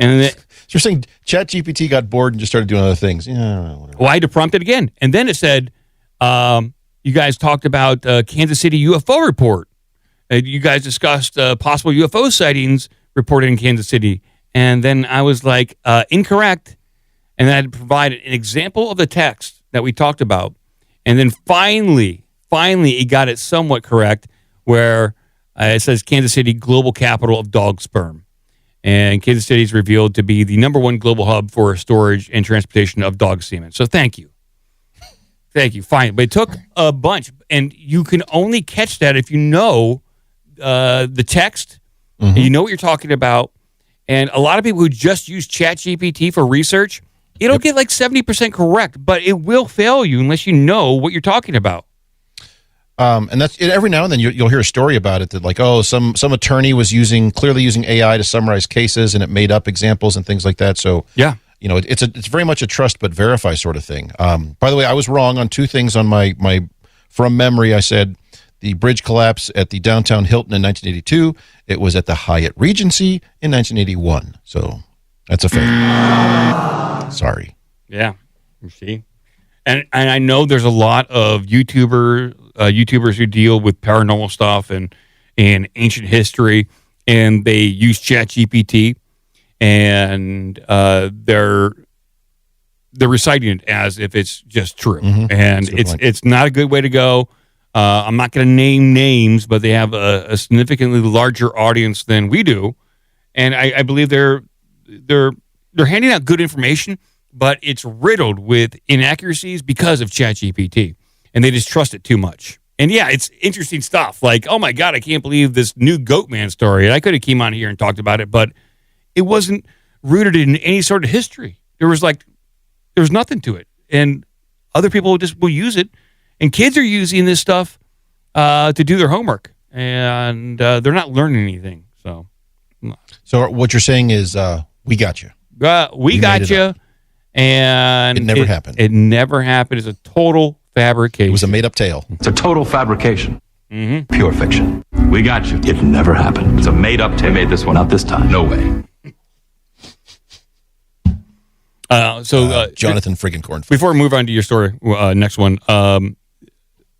And so you're saying ChatGPT got bored and just started doing other things. Yeah, whatever. Well, I had to prompt it again. And then it said, you guys talked about Kansas City UFO report. You guys discussed possible UFO sightings reported in Kansas City. And then I was like, incorrect. And then I had to provide an example of the text that we talked about. And then finally, it got it somewhat correct, where it says Kansas City, global capital of dog sperm. And Kansas City is revealed to be the #1 global hub for storage and transportation of dog semen. So thank you. Thank you. Fine. But it took a bunch. And you can only catch that if you know the text, and you know what you're talking about. And a lot of people who just use ChatGPT for research, it'll get like 70% correct, but it will fail you unless you know what you're talking about. And that's every now and then you'll hear a story about it that like, oh, some attorney was clearly using AI to summarize cases, and it made up examples and things like that. So yeah, it's very much a trust but verify sort of thing. By the way, I was wrong on 2 things on my from memory. I said the bridge collapse at the downtown Hilton in 1982. It was at the Hyatt Regency in 1981. So that's a fact. Sorry. Yeah, you see. And I know there's a lot of YouTubers who deal with paranormal stuff and ancient history, and they use ChatGPT, and they're reciting it as if it's just true, and it's not a good way to go. I'm not going to name names, but they have a significantly larger audience than we do, and I believe they're handing out good information, but it's riddled with inaccuracies because of ChatGPT, and they just trust it too much. And yeah, it's interesting stuff. Like, oh my God, I can't believe this new Goatman story. And I could have came on here and talked about it, but it wasn't rooted in any sort of history. There was nothing to it, and other people just will use it. And kids are using this stuff to do their homework, and they're not learning anything. So what you're saying is, we got you. We got you, and it never happened. It never happened. It's a total fabrication. It was a made-up tale. It's a total fabrication. Mm-hmm. Pure fiction. We got you. It never happened. It's a made-up tale. They made this one. Not this time. No way. Jonathan friggin' Cornfield. Before we move on to your story, next one,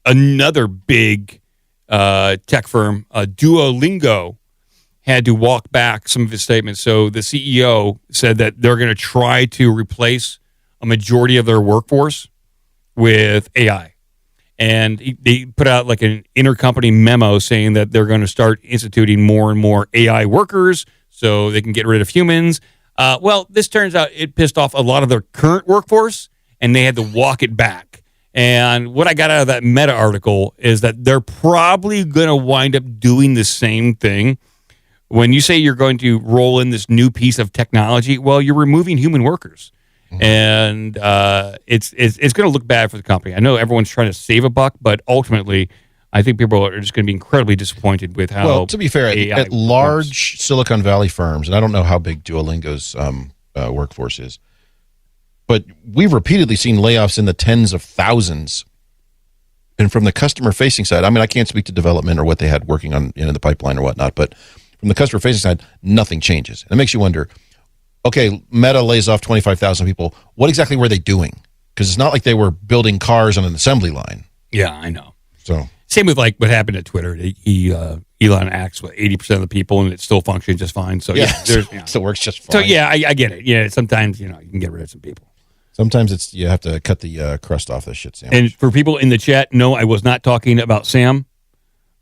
another big tech firm, Duolingo, had to walk back some of his statements. So the CEO said that they're going to try to replace a majority of their workforce with AI. And they put out like an intercompany memo saying that they're going to start instituting more and more AI workers so they can get rid of humans. Well, this turns out it pissed off a lot of their current workforce, and they had to walk it back. And what I got out of that Meta article is that they're probably going to wind up doing the same thing. When you say you're going to roll in this new piece of technology, well, you're removing human workers. And it's going to look bad for the company. I know everyone's trying to save a buck, but ultimately, I think people are just going to be incredibly disappointed with how. Well, to be fair, at large Silicon Valley firms, and I don't know how big Duolingo's workforce is, but we've repeatedly seen layoffs in the tens of thousands. And from the customer-facing side, I mean, I can't speak to development or what they had working on in the pipeline or whatnot, but from the customer-facing side, nothing changes. And it makes you wonder, okay, Meta lays off 25,000 people. What exactly were they doing? Because it's not like they were building cars on an assembly line. Yeah, I know. So same with like what happened at Twitter. Elon axed 80% of the people, and it still functions just fine. So yeah, it still works just fine. So yeah, I get it. Yeah, sometimes you can get rid of some people. Sometimes you have to cut the crust off the shit sandwich. And for people in the chat, no, I was not talking about Sam.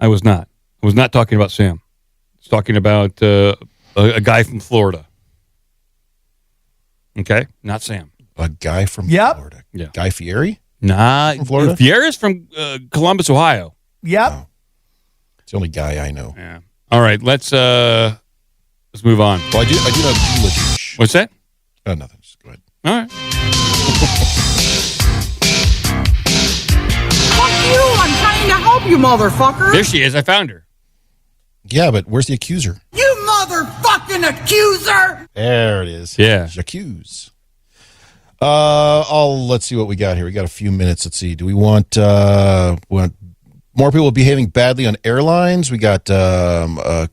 I was not talking about Sam. I was talking about a guy from Florida. Okay, not Sam. A guy from Florida. Yeah. Guy Fieri? Nah, from Florida? Fieri's from Columbus, Ohio. Yep. Oh. It's the only guy I know. Yeah. All right, let's move on. Well, I do know eulogy. What's that? Nothing. Just go ahead. All right. Fuck you! I'm trying to help you, motherfucker! There she is. I found her. Yeah, but where's the accuser? You motherfucking accuser! There it is. Yeah. J'accuse. Let's see what we got here. We got a few minutes. Let's see. Do we want more people behaving badly on airlines? We got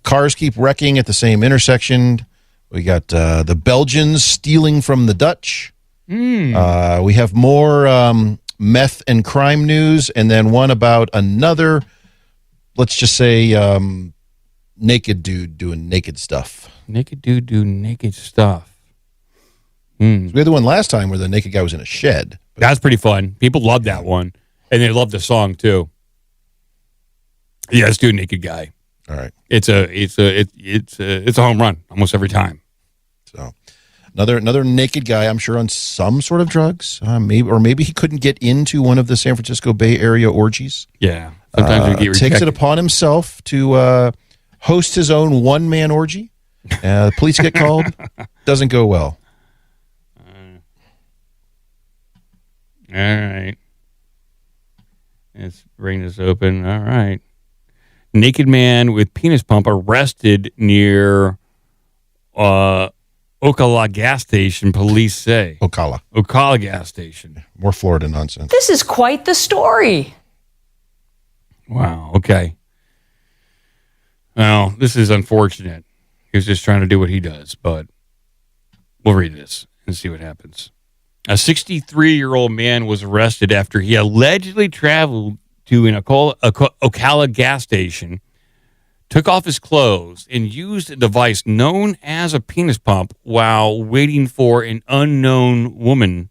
cars keep wrecking at the same intersection. We got the Belgians stealing from the Dutch. We have more meth and crime news, and then one about another, let's just say, naked dude doing naked stuff. Naked dude doing naked stuff. So we had the one last time where the naked guy was in a shed. That's pretty fun. People love that one, and they love the song too. Yeah, let's do a naked guy. All right, it's a home run almost every time. So another naked guy, I'm sure on some sort of drugs, maybe he couldn't get into one of the San Francisco Bay Area orgies. Yeah, sometimes he takes it upon himself to host his own one-man orgy. The police get called. Doesn't go well. All right. Let's bring this open. All right. Naked man with penis pump arrested near Ocala gas station, police say. Ocala gas station. More Florida nonsense. This is quite the story. Wow. Okay. Well, this is unfortunate. He was just trying to do what he does, but we'll read this and see what happens. A 63-year-old man was arrested after he allegedly traveled to an Ocala gas station, took off his clothes, and used a device known as a penis pump while waiting for an unknown woman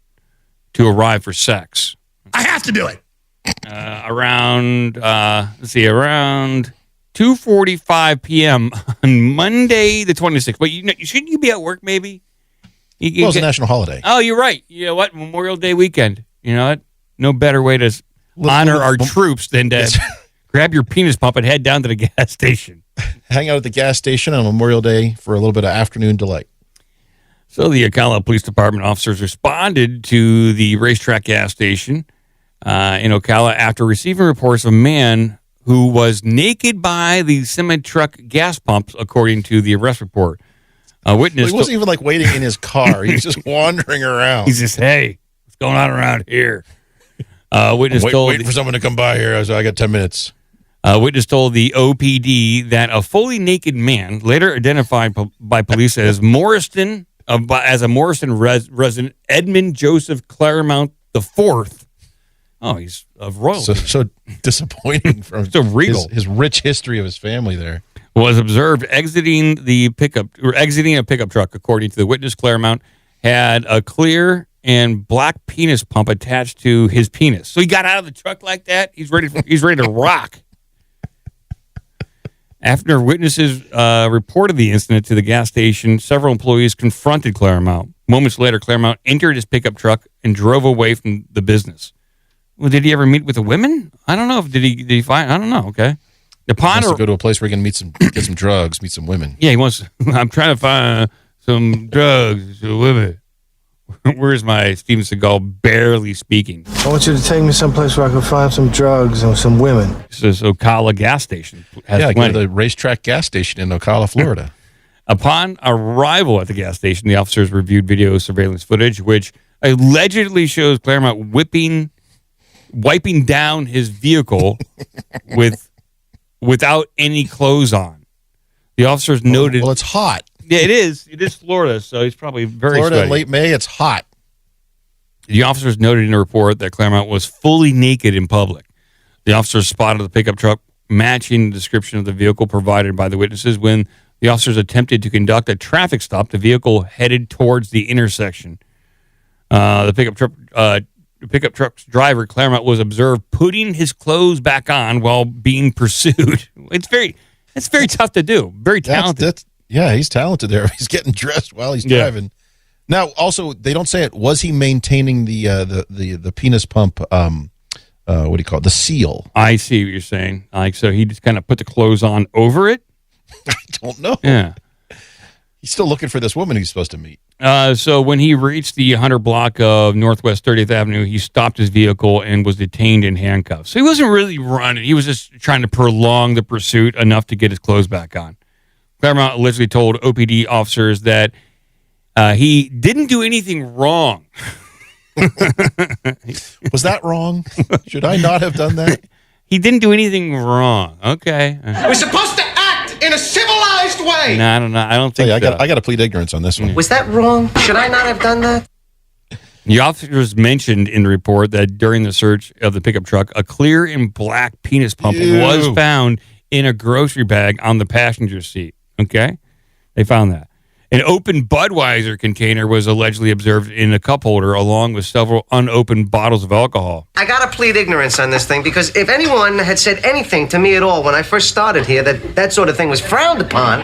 to arrive for sex. I have to do it. around 2:45 p.m. on Monday the 26th. But shouldn't you be at work? Maybe. It's a national holiday. Oh, you're right. You know what? Memorial Day weekend. You know what? No better way to honor our troops than to grab your penis pump and head down to the gas station. Hang out at the gas station on Memorial Day for a little bit of afternoon delight. So the Ocala Police Department officers responded to the racetrack gas station in Ocala after receiving reports of a man who was naked by the semi-truck gas pumps, according to the arrest report. A witness. He wasn't even like waiting in his car. He was just wandering around. He's just, hey, what's going on around here? Witness waiting for someone to come by here. So I got 10 minutes. Witness told the OPD that a fully naked man, later identified by police as Morriston, as a Morriston resident, Edmund Joseph Claremont IV. Oh, he's of royalty. So disappointing from so regal. His rich history of his family there. Was observed exiting a pickup truck. According to the witness, Claremont had a clear and black penis pump attached to his penis. So he got out of the truck like that. He's ready to rock. After witnesses reported the incident to the gas station, several employees confronted Claremont. Moments later, Claremont entered his pickup truck and drove away from the business. Well, did he ever meet with the women? I don't know. Did he find? I don't know. Okay. He wants to go to a place where he can get some drugs, meet some women. Yeah, he wants. I'm trying to find some drugs, women. Where's my Steven Seagal barely speaking? I want you to take me someplace where I can find some drugs and some women. This is Ocala gas station. Go to the racetrack gas station in Ocala, Florida. Upon arrival at the gas station, the officers reviewed video surveillance footage, which allegedly shows Claremont wiping down his vehicle without any clothes on. The officers noted. Well, it's hot. Yeah, it is. It is Florida, so he's probably very Florida sweaty. in late May, it's hot. The officers noted in a report that Claremont was fully naked in public. The officers spotted the pickup truck matching the description of the vehicle provided by the witnesses. When the officers attempted to conduct a traffic stop, the vehicle headed towards the intersection. The pickup truck's driver, Claremont, was observed putting his clothes back on while being pursued. It's very tough to do. Very talented. Yeah, he's talented there. He's getting dressed while he's driving. Now, also, they don't say it. Was he maintaining the penis pump? What do you call it? The seal. I see what you're saying. Like, so he just kind of put the clothes on over it. I don't know. Yeah, he's still looking for this woman he's supposed to meet. So when he reached the 100 block of Northwest 30th Avenue, he stopped his vehicle and was detained in handcuffs. So he wasn't really running. He was just trying to prolong the pursuit enough to get his clothes back on. Claremont allegedly told OPD officers that he didn't do anything wrong. Was that wrong? Should I not have done that? He didn't do anything wrong. Okay. We're supposed to act in a civilized way. No, I don't know. I don't think I so. got to plead ignorance on this one. Was that wrong? Should I not have done that? The officers mentioned in the report that during the search of the pickup truck, a clear and black penis pump was found in a grocery bag on the passenger seat. Okay? They found that. An open Budweiser container was allegedly observed in a cup holder along with several unopened bottles of alcohol. I gotta plead ignorance on this thing because if anyone had said anything to me at all when I first started here that sort of thing was frowned upon.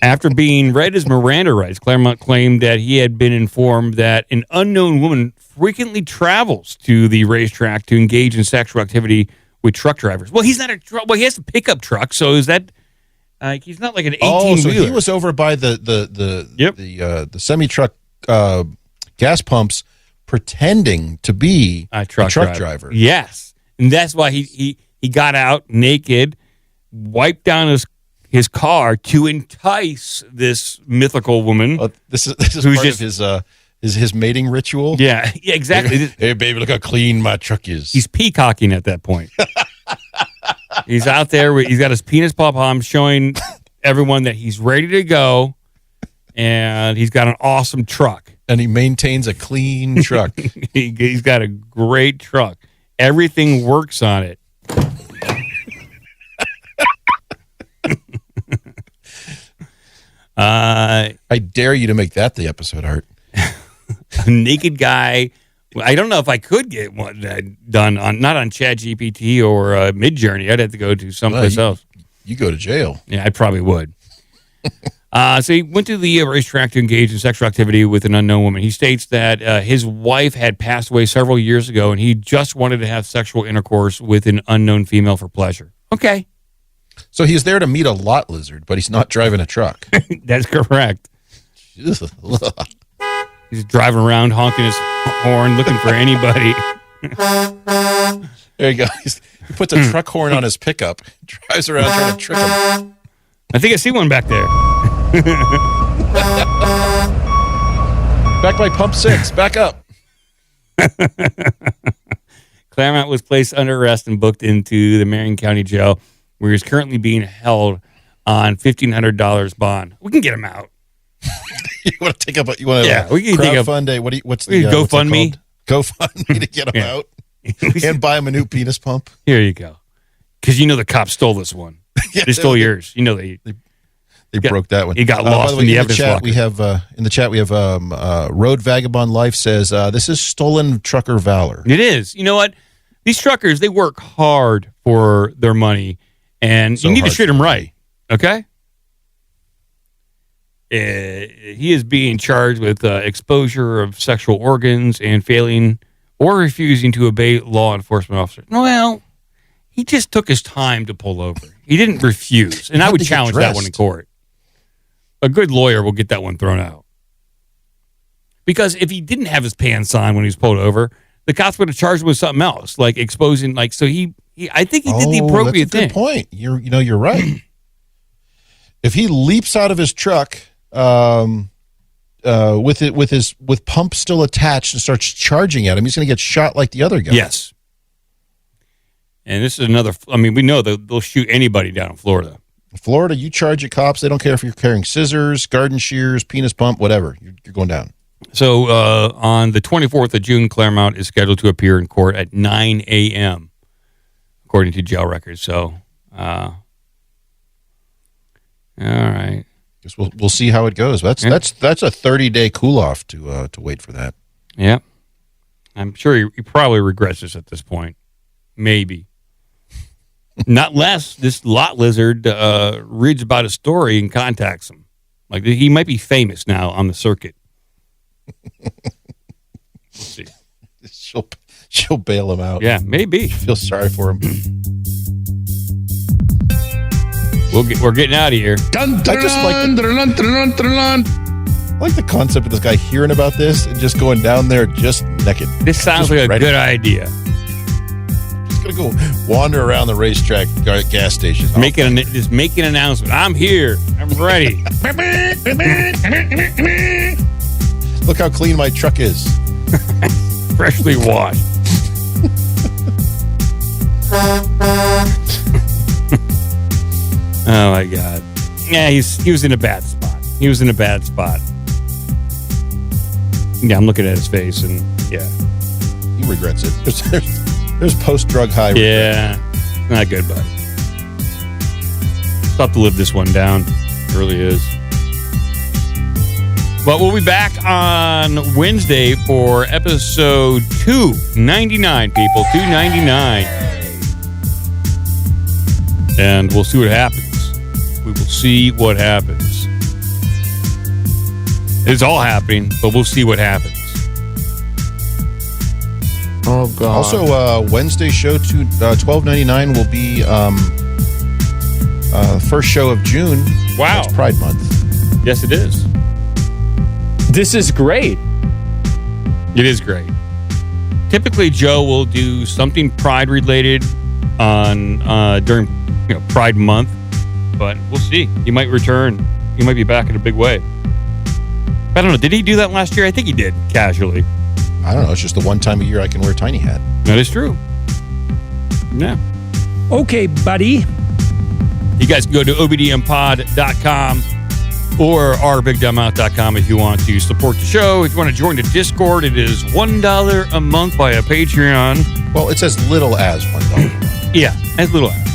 After being read his Miranda rights, Claremont claimed that he had been informed that an unknown woman frequently travels to the racetrack to engage in sexual activity with truck drivers. Well, he's not he has a pickup truck, so is that he's not like an 18-wheeler. So he was over by the semi truck gas pumps, pretending to be a truck driver. Yes, and that's why he got out naked, wiped down his car to entice this mythical woman. This is part of his mating ritual. Yeah, exactly. Hey, baby, look how clean my truck is. He's peacocking at that point. He's out there. He's got his penis pom-pom showing everyone that he's ready to go, and he's got an awesome truck. And he maintains a clean truck. He's got a great truck. Everything works on it. I dare you to make that the episode art. A naked guy I don't know if I could get one done on not on ChatGPT or Midjourney. I'd have to go to someplace else. You go to jail. Yeah, I probably would. So he went to the racetrack to engage in sexual activity with an unknown woman. He states that his wife had passed away several years ago, and he just wanted to have sexual intercourse with an unknown female for pleasure. Okay. So he's there to meet a lot lizard, but he's not driving a truck. That's correct. He's driving around honking his horn, looking for anybody. There you go. He puts a truck horn on his pickup, drives around trying to trick him. I think I see one back there. Back by pump 6. Back up. Claremont was placed under arrest and booked into the Marion County Jail, where he's currently being held on $1,500 bond. We can get him out. You want to take up? You want to? We can crowdfund a what's the GoFundMe? GoFundMe to get him out and buy him a new penis pump. Here you go. Because the cops stole this one. They stole yours. They broke that one. He got lost by the way, in the in evidence the chat. locker. We have in the chat. We have Road Vagabond Life says this is stolen trucker valor. It is. You know what? These truckers, they work hard for their money, and you need to treat them right. Okay. He is being charged with exposure of sexual organs and failing or refusing to obey law enforcement officers. Well, he just took his time to pull over. He didn't refuse. And I would challenge that one in court. A good lawyer will get that one thrown out. Because if he didn't have his pants on when he was pulled over, the cops would have charged him with something else, like exposing, I think he did the appropriate thing. That's a good point. You're right. If he leaps out of his truck with pump still attached and starts charging at him, he's going to get shot like the other guy. Yes. And this is another. We know that they'll shoot anybody down in Florida. In Florida, you charge at cops. They don't care if you're carrying scissors, garden shears, penis pump, whatever. You're going down. So on the 24th of June, Claremont is scheduled to appear in court at 9 a.m., according to jail records. So, all right. Guess we'll see how it goes. That's a 30-day cool off to wait for that. Yeah, I'm sure he probably regrets this at this point. Maybe. Not less. This lot lizard reads about a story and contacts him. Like he might be famous now on the circuit. Let's see. She'll bail him out. Yeah, maybe. Feel sorry for him. We're getting out of here. I just like the concept of this guy hearing about this and just going down there just naked. This sounds like a good idea. Just gonna go wander around the racetrack gas station. Just making an announcement. I'm here. I'm ready. Look how clean my truck is. Freshly washed. Oh my God. Yeah, he was in a bad spot. Yeah, I'm looking at his face and yeah. He regrets it. There's post-drug high regret. Yeah. Not good, buddy. Tough to live this one down. It really is. But we'll be back on Wednesday for episode 299, people. 299. And we'll see what happens. We will see what happens. It's all happening, but we'll see what happens. Oh, God. Also, Wednesday show $12.99 will be first show of June. Wow. That's Pride Month. Yes, it is. This is great. It is great. Typically, Joe will do something Pride related on during Pride Month, but we'll see. He might return. He might be back in a big way. I don't know. Did he do that last year? I think he did, casually. I don't know. It's just the one time a year I can wear a tiny hat. That is true. Yeah. Okay, buddy. You guys can go to obdmpod.com or ourbigdumbmouth.com if you want to support the show. If you want to join the Discord, it is $1 a month via Patreon. Well, it's as little as $1 a month. Yeah, as little as.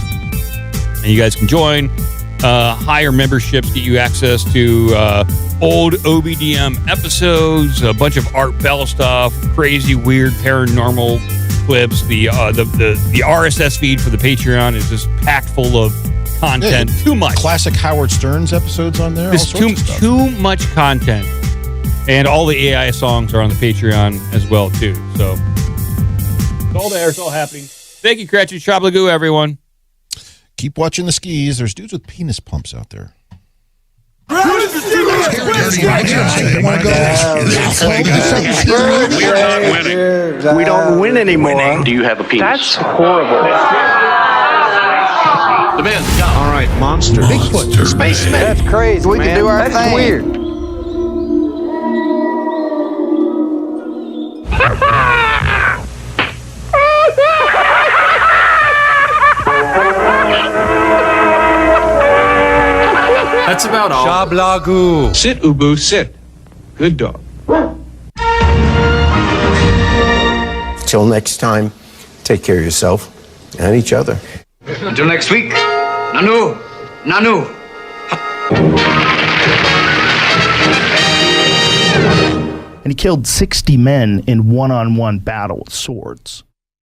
And you guys can join. higher memberships get you access to old OBDM episodes, a bunch of Art Bell stuff, crazy, weird, paranormal clips. The RSS feed for the Patreon is just packed full of content. Yeah, too much. Classic Howard Stearns episodes on there. There's too much content. And all the AI songs are on the Patreon as well, too. So it's all there. It's all happening. Thank you, Cretched. Shablagoo, everyone. Keep watching the skis. There's dudes with penis pumps out there. We are not winning. We don't win anymore. Do you have a penis? That's horrible. The man's gone. All right, monster. Bigfoot. Spaceman. That's crazy. We can do our thing. That's weird. That's about all. Shablagoo. Sit, Ubu, sit. Good dog. Till next time, take care of yourself and each other. Until next week. Nanu. Nanu. And he killed 60 men in one-on-one battle with swords.